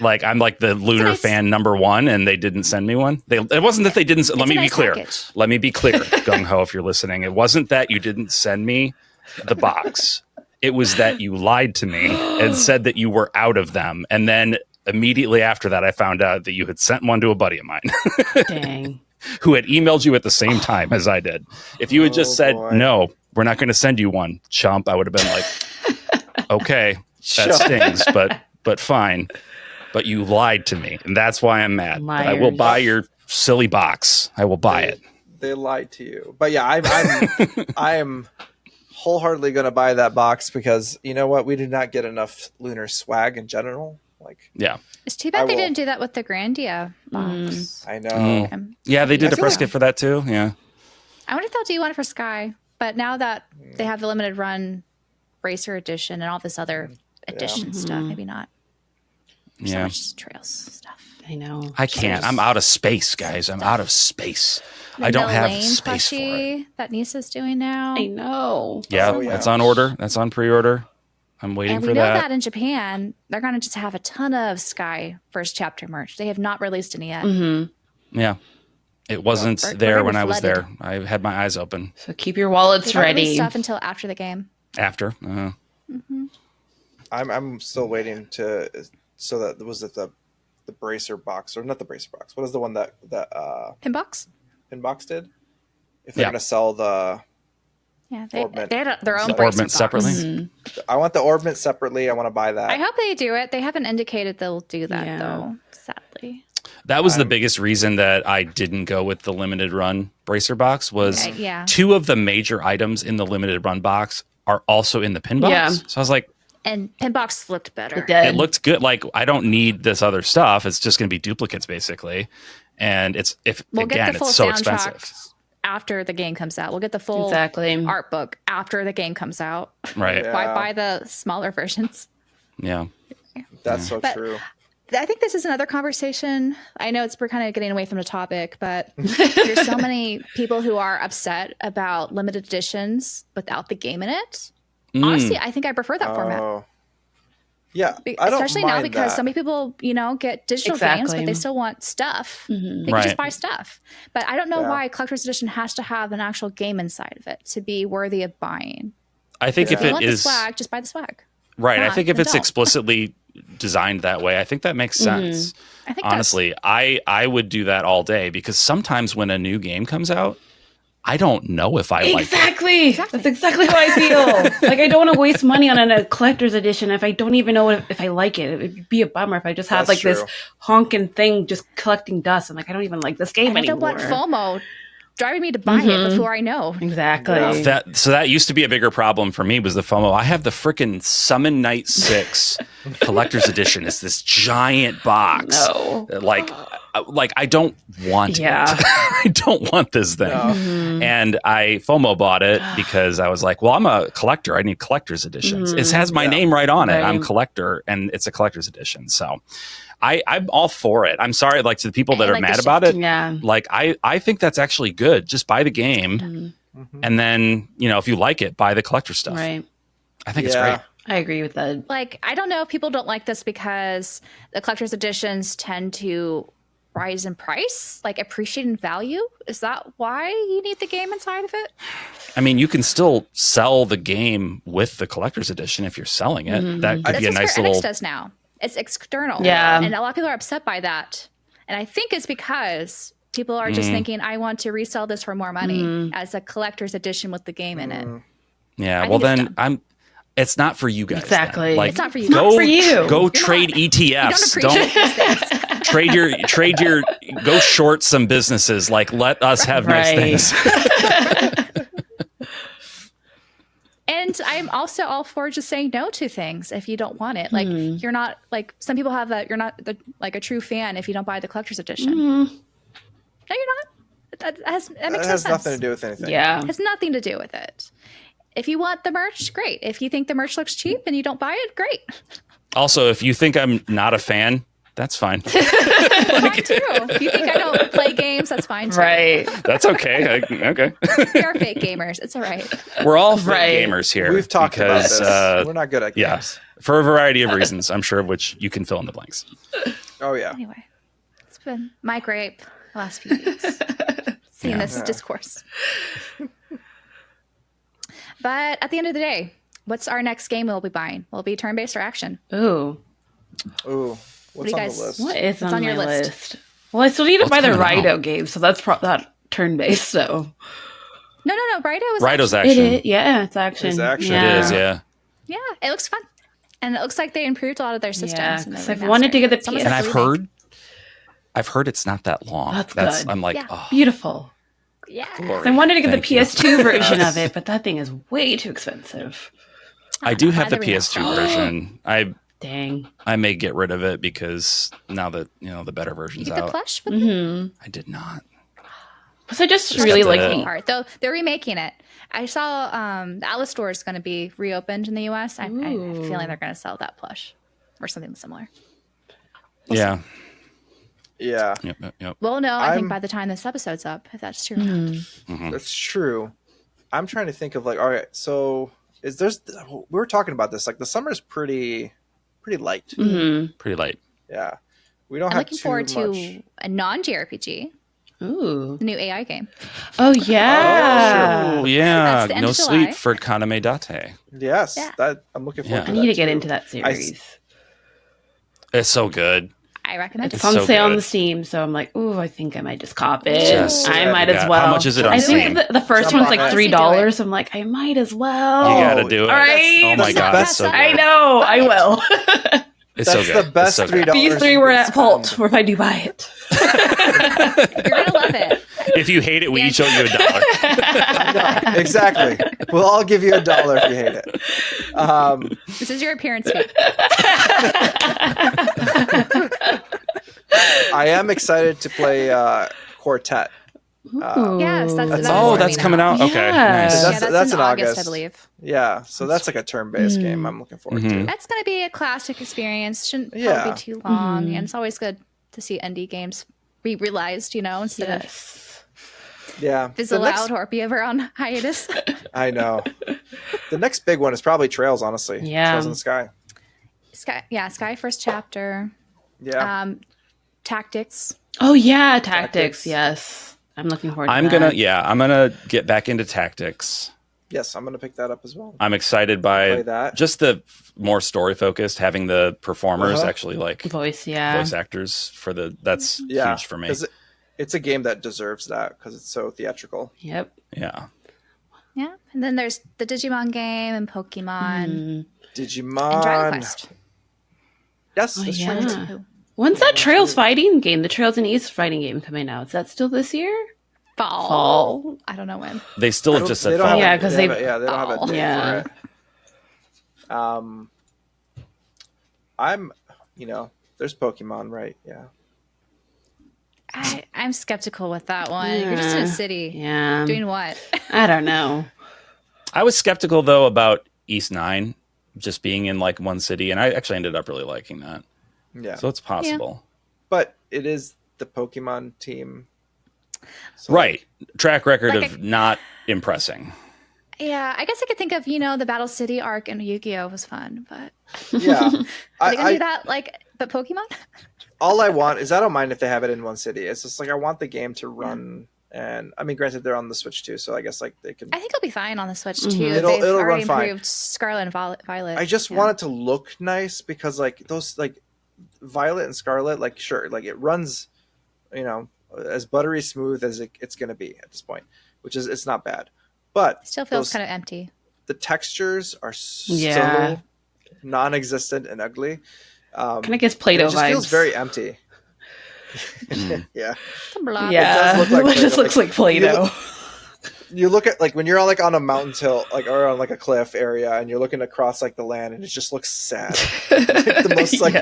Like, I'm like the Lunar fan #1, and they didn't send me one. It wasn't that they didn't. Let me be clear. Let me be clear, Gung Ho, if you're listening. It wasn't that you didn't send me the box. It was that you lied to me and said that you were out of them, and then immediately after that, I found out that you had sent one to a buddy of mine. Dang. Who had emailed you at the same time as I did. If you had just said, no, we're not going to send you one, chump, I would have been like, okay, that stings, but fine. But you lied to me, and that's why I'm mad. Liars. I will buy your silly box. I will buy it. They lied to you. But yeah, I am wholeheartedly going to buy that box because, you know what? We did not get enough Lunar swag in general. Like, yeah, it's too bad they didn't do that with the Grandia box. I know. Yeah, they did a press kit for that too. Yeah, I wonder if they'll do one for Sky. But now that they have the limited run Bracer edition and all this other edition stuff, maybe not. There's so much Trails stuff. I know. I can't. I'm out of space, guys. I'm out of space. I don't have space for it. That Nisa's doing now. I know. Yeah, that's on order. That's on pre-order. I'm waiting for that. And we know that in Japan, they're going to just have a ton of Sky first chapter merch. They have not released any yet. Yeah. It wasn't there when I was there. I had my eyes open. So keep your wallets ready. Stuff until after the game. After. I'm still waiting to. So that was it the Bracer box, or not the Bracer box. What is the one that Pinbox? Pinbox did? If they're going to sell the. Yeah, they had their own Orbment separately. I want the Orbment separately. I want to buy that. I hope they do it. They haven't indicated they'll do that though, sadly. That was the biggest reason that I didn't go with the limited run Bracer box was 2 of the major items in the limited run box are also in the pin box. Yeah. So I was like, and Pinbox looked better. It looked good. Like, I don't need this other stuff. It's just going to be duplicates basically. And it's so expensive. After the game comes out, we'll get the full art book after the game comes out. Right. Why buy the smaller versions? Yeah. That's so true. I think this is another conversation. I know we're kind of getting away from the topic, but there's so many people who are upset about limited editions without the game in it. Honestly, I think I prefer that format. Yeah, especially now because so many people, get digital games, but they still want stuff. They can just buy stuff. But I don't know why collector's edition has to have an actual game inside of it to be worthy of buying. I think if it is the swag, just buy the swag. Right. I think if it's explicitly designed that way, I think that makes sense. I think honestly, I would do that all day because sometimes when a new game comes out, I don't know if I like it. Exactly. That's exactly how I feel. Like, I don't want to waste money on a collector's edition if I don't even know if I like it. It would be a bummer if I just had this honking thing just collecting dust. I'm like, I don't even like this game anymore. I don't want FOMO driving me to buy it before I know. Exactly. Yeah. That used to be a bigger problem for me was the FOMO. I have the freaking Summon Night 6 collector's edition. It's this giant box. No. Like I don't want it. I don't want this thing. No. And I FOMO bought it because I was like, well, I'm a collector. I need collector's editions. It has my name right on it. I'm collector, and it's a collector's edition. So I'm all for it. I'm sorry, to the people that are mad about it. Yeah. I think that's actually good. Just buy the game, and then if you like it, buy the collector stuff. Right. I think it's great. I agree with that. I don't know if people don't like this because the collector's editions tend to rise in price, appreciate in value. Is that why you need the game inside of it? I mean, you can still sell the game with the collector's edition if you're selling it. That could be a nice little. Enix does now. It's external. Yeah. And a lot of people are upset by that. And I think it's because people are just thinking, I want to resell this for more money as a collector's edition with the game in it. Yeah. Well, then it's not for you guys. Exactly. It's not for you. Go not for you. Go trade ETFs. Don't trade go short some businesses. Like, let us have nice things. And I'm also all for just saying no to things if you don't want it. Like, you're not, like, some people have that, you're not like a true fan if you don't buy the collector's edition. No, you're not. That makes no sense. Has nothing to do with anything. Yeah. It has nothing to do with it. If you want the merch, great. If you think the merch looks cheap and you don't buy it, great. Also, if you think I'm not a fan, that's fine. Fine too. If you think I don't play games, that's fine too. Right. That's okay. Okay. We are fake gamers. It's all right. We're all fake Right. gamers here. We've talked about because, this. We're not good at yeah, games. for a variety of reasons, I'm sure of which you can fill in the blanks. Oh yeah. Anyway, it's been my gripe the last few weeks. Seeing this discourse. But at the end of the day, what's our next game we'll be buying? Will it be turn-based or action? Ooh. Ooh. What's do you on guys- the list? What is on on your my list? list? Well, I still need to buy the coming out? Rido game, so that's not turn-based, so. No. Rido was Rido's action. action. It is, yeah, it's action. It's action. Yeah. It is, yeah. Yeah, it looks fun. And it looks like they improved a lot of their systems. Yeah, and 'cause they I've wanted to get the remastered. It's almost PS. And like a remake. I've heard it's not that long. That's good. I'm like, Yeah. oh, Beautiful. Yeah. glory. I wanted to get Thank the you. PS2 version of it, but that thing is way too expensive. I do have Buy the the PS2 remaster. version. Dang. I may get rid of it because now that the better You version's get the out. plush with I did not. Because I just Just really the- like Oh. the part. Though they're remaking it. I saw the Alice store is going to be reopened in the US. I have a feeling they're going to sell that plush or something similar. Yeah. Yeah, Yep. Well, no, I think I'm- by the time this episode's up, if that's true. or not. that's true. I'm trying to think of like, all right, so we were talking about this. Like the summer's pretty light. Pretty late. Yeah, we don't I'm have looking too forward much. to a non-JRPG, Ooh. the new AI game. Oh, yeah. Oh, yeah. That's the end No of July. sleep for Kaname Date. Yes, Yeah. that I'm looking forward Yeah. to. I need to that get too. into that series. It's so good. I recommend It's it. on so sale on good. the Steam, so I'm like, ooh, I think I might just cop it. Just- I might as yeah. well. How much is it on I Steam? think the first Jump one's on like it. $3. I'm like, I might as well. You got to do it. All right. Oh my That's the God. best It's so good. I know. I will. It's so That's good. the best It's so good. $3. These three were at fault, or if I do buy it. You're going to love it. If you hate it, we each owe you $1. Exactly. We'll all give you $1 if you hate it. This is your appearance fee. I am excited to play Quartet. Yes, that's Oh, that's coming out. Okay, Yeah. nice. That's- that's in in August, I August. believe. Yeah, so that's like a turn-based game. I'm looking forward to. That's going to be a classic experience. Shouldn't probably Yeah. be too long. And it's always good to see indie games be realized, instead of Yes. Yeah, fizzle The next- out or be ever on hiatus. I know. The next big one is probably Trails. Honestly, Yeah. Trails in the Sky. Sky first chapter. Yeah, Tactics. Oh yeah, tactics. Tactics. Yes, I'm looking forward. to I'm that. gonna get back into tactics. yes, I'm gonna pick that up as well. I'm excited Play by that. just the more story focused, having the performers Uh-huh. actually like voice. Yeah. voice actors that's Yeah, huge for me. 'cause it's a game that deserves that because it's so theatrical. Yep. Yeah. Yeah. And then there's the Digimon game and Pokemon Digimon. and Dragon Quest. Yes, Oh, that's yeah. true. When's that Trails fighting game? The Trails and East fighting game coming out? Is that still this year? Fall. I don't know when. They still have just They said don't fall. have Yeah, a- 'cause they they- don't have a date Yeah. for it. I'm, there's Pokemon, right? Yeah. I'm skeptical with that one. You're just in a Yeah. city. Yeah. Doing what? I don't know. I was skeptical though about East 9 just being in like one city, and I actually ended up really liking that. Yeah. So it's possible. But it is the Pokemon team. So, Right. Track record Like of not impressing. Yeah, I guess I could think of, the Battle City arc in Yu-Gi-Oh! Was fun, but Yeah. are they gonna I, do that but Pokemon? all I want is I don't mind if they have it in one city. It's just like I want the game to run, and I mean, granted, they're on the Switch too, so I guess like they can. I think it'll be fine on the Switch too. It'll- They've it'll already run fine. improved Scarlet and Violet. I just want it to look nice because like those like Violet and Scarlet, like sure, like it runs, as buttery smooth as it's going to be at this point, which is it's not bad, but It still feels those- kind of empty. the textures are so Yeah. non-existent and ugly. Kind of gets Play-Doh It just vibes. feels very empty. Yeah. It's a blob. Yeah, It does look like it just Play-Doh. looks like Play-Doh. You look at like when you're like on a mountain's hill, like or on like a cliff area, and you're looking across like the land, and it just looks sad. Like, the most like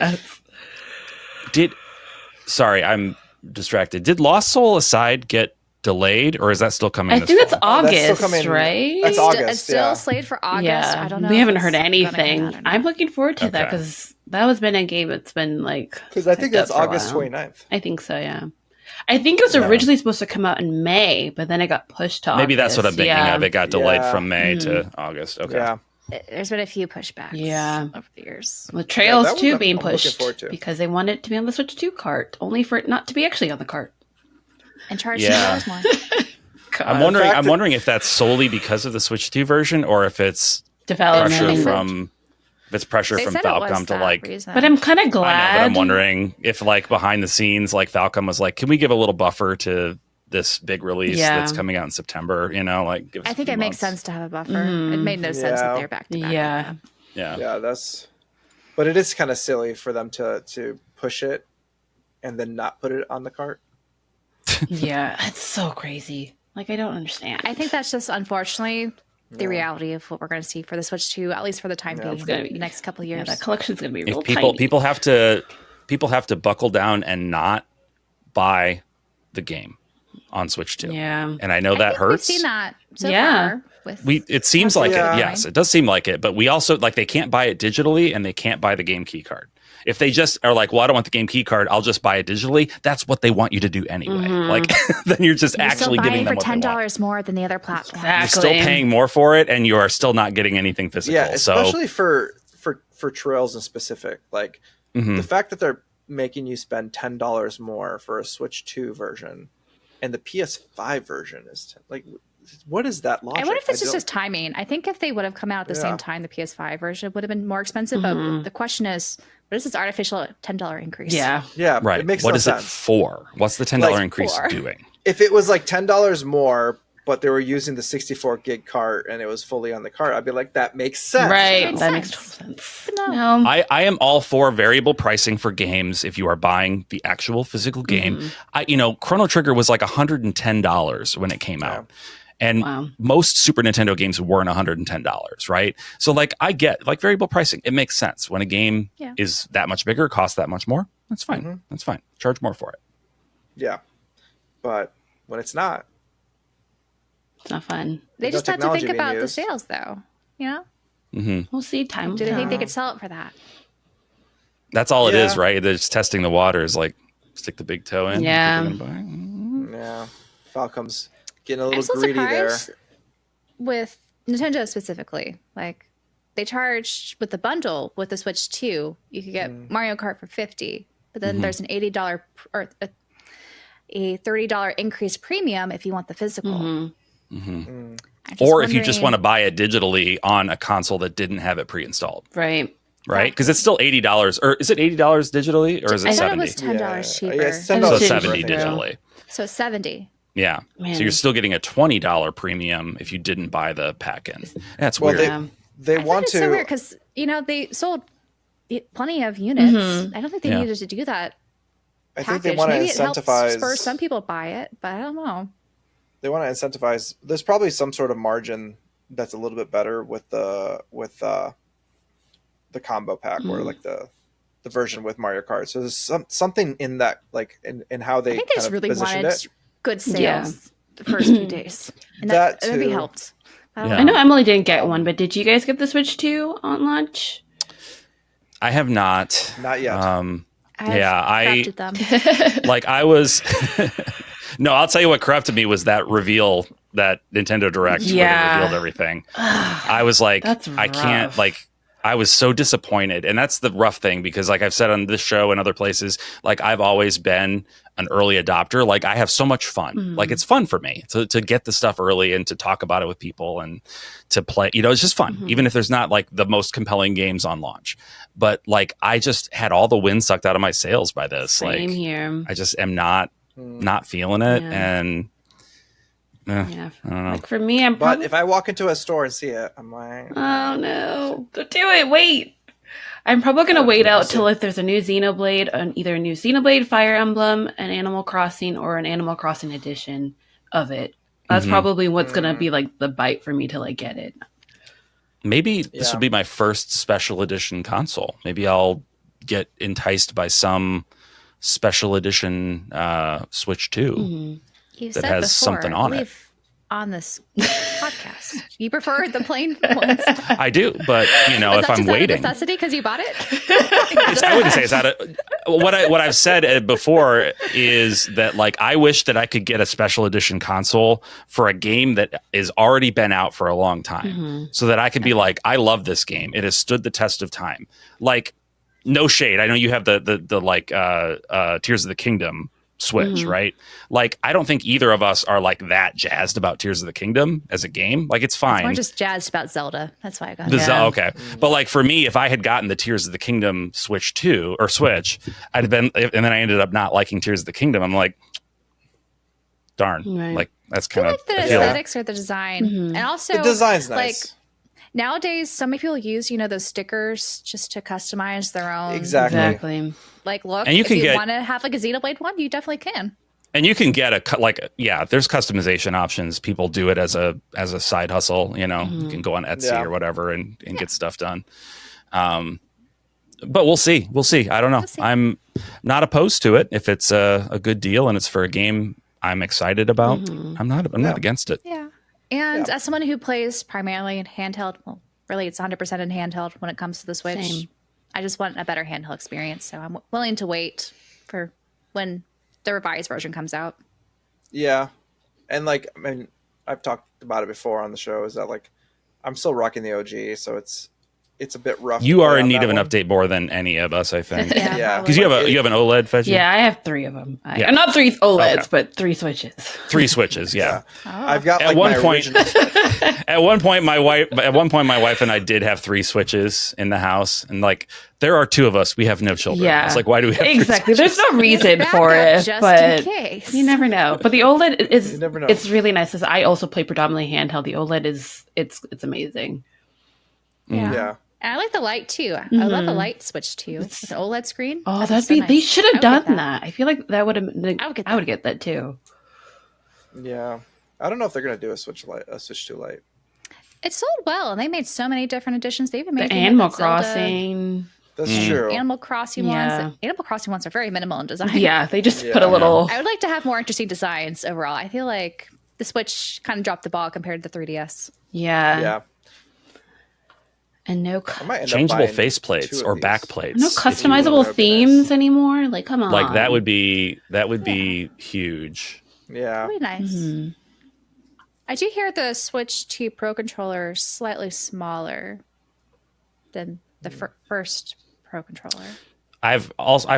Sorry, I'm distracted. Did Lost Soul Aside get delayed, or is that still coming? I this think it's fall? That's still August, coming- right? That's August. It's still slated for August. Yeah, I don't know. we if haven't it's heard gonna come anything. out or not. I'm looking forward to that Okay. because that has been a game that's been like. because I think hyped that's up for a August while. 29th. I think so. Yeah, I think it was Yeah. originally supposed to come out in May, but then it got pushed to Maybe that's what I'm August. thinking Yeah. of. It got delayed Yeah. from May to August. Okay. Yeah, There's been a few pushbacks Yeah. over the years. With Trails that one too I'm being looking pushed forward to. because they want it to be on the Switch 2 cart, only for it not to be actually on the cart. And charge Yeah. $10 more. I'm God. wondering. fact I'm that- wondering if that's solely because of the Switch 2 version, or if it's Development. pressure from They from said it was Falcom to that like. reason. But I'm kind of I know, glad. but I'm wondering if like behind the scenes, like Falcom was like, "Can we give a little buffer to this big release Yeah. that's coming out in September?" You know, like give us I a think few it makes months. sense to have a buffer. Mhm. It made no sense that Yeah. they're back to back. Yeah. Yeah. yeah, that's. But it is kind of silly for them to push it and then not put it on the cart. Yeah, it's so crazy. Like I don't understand. I think that's just unfortunately the Yeah. reality of what we're going to see for the Switch 2, at least for the time Yeah. being, It's gonna be- the next couple of Yeah, years. that collection's gonna be real If people tiny. people have to buckle down and not buy the game on Switch 2. Yeah. And I know that think hurts. We've seen that so Yeah. far. With It seems like Yeah. it. Yes, it does seem like it. But we also like they can't buy it digitally and they can't buy the game key card. If they just are like, well, I don't want the game key card, I'll just buy it digitally. That's what they want you to do anyway. Mhm. Like then you're just You're actually still buying giving them for what they want. $10 more than the other platform. You're Exactly. still paying more for it, and you are still not getting anything physical. Yeah, so especially for Trails in specific. Like mhm. the fact that they're making you spend $10 more for a Switch 2 version, and the PS5 version is like, what is that logic? I wonder if this is don't- just timing. I think if they would have come out at the Yeah. same time, the PS5 version would have been more expensive. Mhm. But the question is, what is this artificial $10 increase? Yeah. Yeah, right. It makes What no is sense. it for? What's the $10 Like, increase for- doing? If it was like $10 more, but they were using the 64 gig cart and it was fully on the cart, I'd be like, that makes sense. Right. Makes That sense. makes total sense. But no. No. I am all for variable pricing for games if you are buying the actual physical game. Chrono Trigger was like $110 when it came out. And Wow. most Super Nintendo games weren't $110, right? So like I get like variable pricing. It makes sense. When a game Yeah. is that much bigger, costs that much more, that's fine. Mhm. That's fine. Charge more for it. Yeah. But when it's not, It's not fun. They There's just no have to think technology being about the used. sales, though. You know, Hmm. We'll see. Time will do they think they tell. could sell it for that? That's all it is, Yeah. right? They're just testing the waters, like stick the big toe in. Yeah. people gonna buy it? yeah, Falcom's getting a I'm little so greedy there. surprised with Nintendo specifically. Like, they charged with the bundle with the Switch 2, you could get Mario Kart for $50, but then there's an $80 or a $30 increase premium if you want the physical. Mhm. Mm. I'm just Or if you just wondering- want to buy it digitally on a console that didn't have it pre-installed, Right. right? Because it's still $80, or is it $80 digitally, or is it I thought it 70? was $10 cheaper. Yeah, it's So $10 cheaper, I 70 think. digitally. So 70. Yeah. Man. So you're still getting a $20 premium if you didn't buy the pack in. That's Well, weird. Yeah. They I find want it to. so weird because they sold plenty of units. Mhm. I don't think they Yeah. needed to do that. I think Package. they want to Maybe it helps incentivize. spur some people to buy it, but I don't know. They want to incentivize. There's probably some sort of margin that's a little bit better with the combo pack or like the version with Mario Kart. So there's something in that, like in how they I think they kind just of really positioned wanted it. good sales Yeah. the first few days, and that That maybe too. helped. I don't Yeah. I know Emily didn't get one, but did you guys get the Switch 2 on launch? I have not. Not yet. I've Yeah, crafted them. Like I was. No, I'll tell you what corrupted me was that reveal, that Nintendo Direct where Yeah. they revealed everything. I was like, That's I can't, rough. like, I was so disappointed. And that's the rough thing because, like I've said on this show and other places, like I've always been an early adopter. Like I have so much fun. Mhm. Like it's fun for me to get the stuff early and to talk about it with people and to play. It's just fun, Mhm. even if there's not like the most compelling games on launch. But like I just had all the wind sucked out of my sails by this. Same like here. I just am not feeling it. Yeah. And Yeah. I don't know. Like for me, I'm But probably. if I walk into a store and see it, I'm like, Oh no! Don't do it. Wait. I'm probably gonna Oh, wait out interesting. till if there's a new Xenoblade, either a new Xenoblade Fire Emblem, an Animal Crossing, or an Animal Crossing edition of it. That's probably what's gonna be like the bite for me to like get it. Maybe this will be my first special edition console. Maybe I'll get enticed by some special edition Switch 2 You that said has before, something on I it. believe, on this podcast, you prefer the plain ones. I do, but you know, Was if that I'm just out of waiting, necessity because you bought it? I wouldn't say it's out of what I've said before is that like I wish that I could get a special edition console for a game that is already been out for a long time, so that I could be like, I love this game. It has stood the test of time. Like, no shade. I know you have the like Tears of the Kingdom Switch, right? Like, I don't think either of us are like that jazzed about Tears of the Kingdom as a game. Like, it's fine. We're just jazzed about Zelda. That's why I got it. Okay. But like for me, if I had gotten the Tears of the Kingdom Switch 2 or Switch, I'd have been, and then I ended up not liking Tears of the Kingdom. I'm like, darn. Right. Like, that's I feel kind of like the aesthetics or the design. And also, The design's like, nice. nowadays, so many people use, those stickers just to customize their own. Exactly. Like, look, And you if can you get- want to have like a Xenoblade one, you definitely can. And you can get there's customization options. People do it as a side hustle, you can go on Etsy or whatever and get stuff done. But we'll see. I don't know. We'll see. I'm not opposed to it if it's a good deal and it's for a game I'm excited about. I'm not against it. Yeah. And as someone who plays primarily in handheld, well, really it's 100% in handheld when it comes to the Switch. Same. I just want a better handheld experience. So I'm willing to wait for when the revised version comes out. Yeah. And like, I mean, I've talked about it before on the show, is that like I'm still rocking the OG, so it's a bit rough. You to are play in on need that of an one. update more than any of us, I think. Yeah. Because you have an OLED, Feji? Yeah, I have 3 of them. Yeah. Not 3 OLEDs, Okay. but 3 Switches. 3 Switches, yeah. I've got At like one my point- original At one point, my wife and I did have 3 Switches in the house, and like there are 2 of us. We have no children. Yeah. It's like, why do we have 3 Exactly. Switches? There's no reason Backup for it, just but in case. you never know. But the OLED is You never know. it's really nice. I also play predominantly handheld. The OLED is it's amazing. Yeah. And I like the light too. I love a light Switch too. It's an OLED screen. Oh, That'd they nice. should I have would done get that. I feel like that would have. I would get get that too. Yeah. I don't know if they're gonna do a Switch 2 Lite. It sold well, and they made so many different editions. They even made The one with Animal Zelda, Crossing. That's true. Animal Crossing Yeah. ones. Animal Crossing ones are very minimal in design. Yeah, they just put a Yeah. little. I would like to have more interesting designs overall. I feel like the Switch kind of dropped the ball compared to the 3DS. Yeah. And no I might end up Changeable buying faceplates 2 of or these. backplates. no if you customizable will. That'd be themes anymore. Like, come on. Like that would be huge. Yeah. Pretty nice. Mm-hmm. I do hear the Switch 2 Pro controller is slightly smaller than the first Pro controller. I've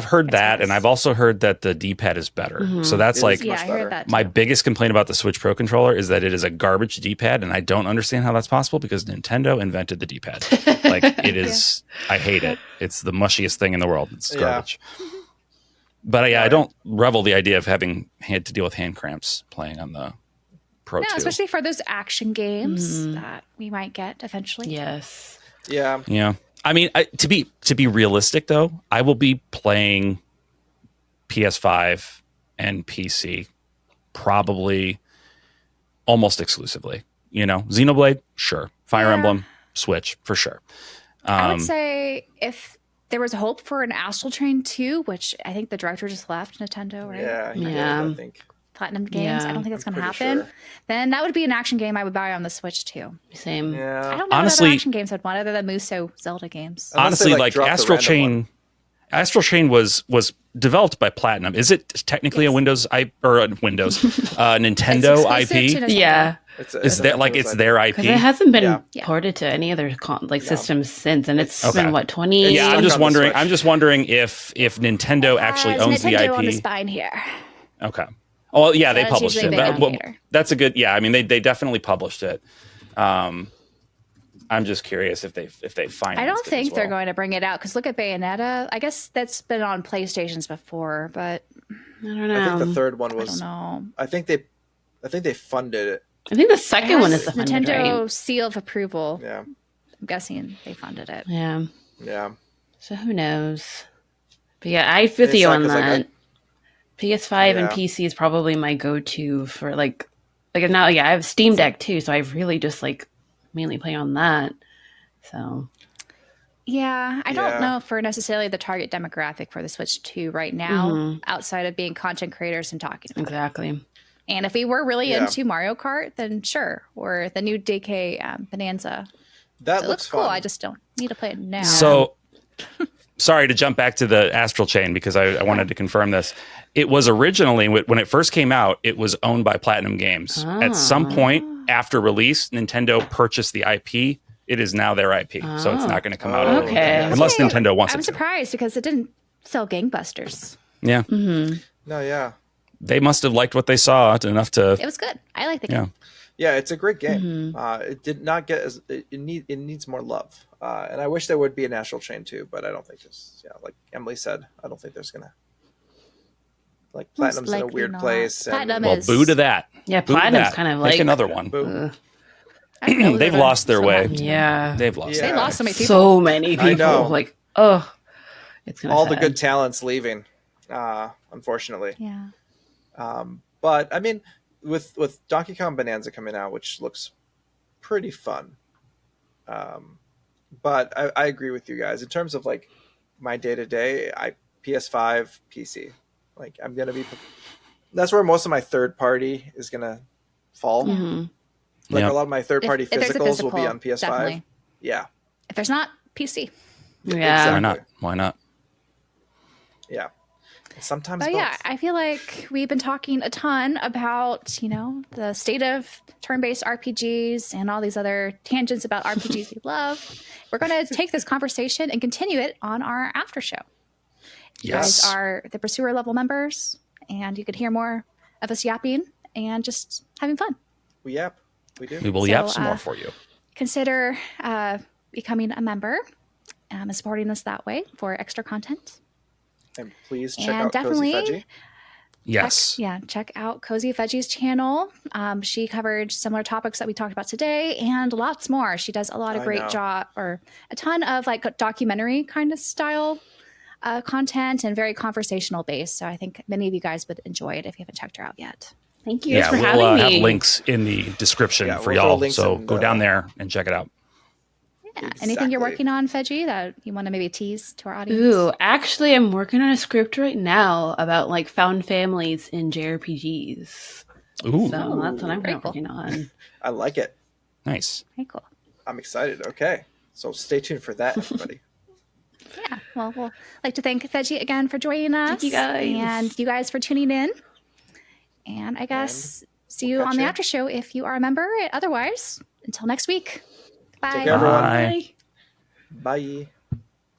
heard that, nice. and I've also heard that the D-pad is better. So that's It like is Yeah, much I better. heard that. my too. biggest complaint about the Switch Pro controller is that it is a garbage D-pad, and I don't understand how that's possible because Nintendo invented the D-pad. Like it is, I hate it. It's the mushiest thing in the world. It's Yeah. garbage. But I don't revel the idea of having had to deal with hand cramps playing on the Pro No, 2. especially for those action games that we might get eventually. Yes. Yeah. Yeah. I mean, to be realistic though, I will be playing PS5 and PC probably almost exclusively. Xenoblade, sure. Fire Emblem, Switch, for sure. I would say if there was hope for an Astral Chain 2, which I think the director just left Nintendo, right? Yeah. he did, Yeah. I think. Platinum Games. Yeah. I don't think that's going to I'm happen. pretty sure. Then that would be an action game I would buy on the Switch too. Same. I Yeah. don't know Honestly- what other action games I'd want other than Muso Zelda games. Unless Honestly, they, like drop the Astral random Chain, one. Astral Chain was developed by Platinum. Is it technically a Windows Nintendo It's exclusive to IP? Nintendo. Yeah. Is that like it's their IP? Because it hasn't been Yeah. ported to any other systems since, and it's been what 20 It's Yeah, stuck I'm just on the wondering. Switch. I'm just wondering if Nintendo actually owns Nintendo the on the IP. spine here. Okay. Oh yeah, they That's published usually it. a big Well, indicator. that's a good. Yeah, I mean they definitely published it. I'm just curious if they find. I don't think they're going to bring it out because look at Bayonetta. I guess that's been on PlayStations before, but I don't know. I think the third one I don't was. know. I think they funded it. I think the second one is the Nintendo funded, seal of approval. Yeah. I'm guessing they funded it. right? Yeah. Yeah. So who knows? But yeah, I feel It's you sad on 'cause, like, that. PS5 and Yeah. PC is probably my go-to for like now. Yeah, I have Steam Deck too, so I really just like mainly play on that. So Yeah, I don't Yeah. know for necessarily the target demographic for the Switch 2 right now, outside of being content creators and talking about it. exactly. And if we were really Yeah. into Mario Kart, then sure. Or the new DK Bonanza. That It looks looks cool. fun. I just don't need to play it now. So, sorry to jump back to the Astral Chain because I wanted to confirm this. It was originally, when it first came out, it was owned by Platinum Games. At some point after release, Nintendo purchased the IP. It is now their IP, so it's not going to come out early. Okay. Unless Nintendo wants I'm it to. surprised because it didn't sell gangbusters. Yeah. No, yeah. They must have liked what they saw enough to. It was good. I like the game. Yeah, it's a great game. It did not get as it needs more love, and I wish there would be an Astral Chain too, but I don't think there's. Yeah, like Emily said, I don't think there's gonna. Like Platinum's in a likely weird not. place. Platinum Well, is- boo to that. Yeah, Boo to Platinum's that. kind of Make like another one. Boom. I don't know They've that lost their so way. much. Yeah. They've lost. Yeah. They lost so many people. So many I people. know. Like, oh, it's gonna All the sad. good talents leaving, unfortunately. Yeah. But I mean, with Donkey Kong Bonanza coming out, which looks pretty fun. But I agree with you guys in terms of like my day to day. PS5, PC. Like I'm gonna be. That's where most of my third party is gonna fall. Like Yep. a lot of my third party If there's a physicals will be physical, on PS5. definitely. Yeah. If there's not, PC. Yeah. Why not? Why not? Yeah. Sometimes But both. yeah, I feel like we've been talking a ton about, the state of turn-based RPGs and all these other tangents about RPGs we love. We're going to take this conversation and continue it on our after show. You Yes. guys are the Pursuer level members, and you could hear more of us yapping and just having fun. We yap. We do. We will So, yap some more for you. Consider becoming a member and supporting us that way for extra content. And please check And out definitely- Cozy Feji. Yes. Check out Cozy Feji's channel. She covered similar topics that we talked about today and lots more. She does a lot of I great know. job, or a ton of like documentary kind of style content and very conversational based. So I think many of you guys would enjoy it if you haven't checked her out yet. Thank you Yeah, for we'll having have me. links in the description Yeah, for we'll throw y'all. links So in go the- down there and check it out. Yeah. Anything you're Exactly. working on, Feji, that you want to maybe tease to our audience? Ooh, actually, I'm working on a script right now about like found families in JRPGs. Ooh, So that's what I'm Very cool. working on. I like it. nice. Very cool. I'm excited. Okay. So stay tuned for that, everybody. Yeah. Well, we'll like to thank Feji again for joining us. Thank you, guys. And you guys for tuning in. And I guess see you we'll on catch the ya. after show if you are a member. Otherwise, until next week. Bye. Take care, everyone. Bye. Bye.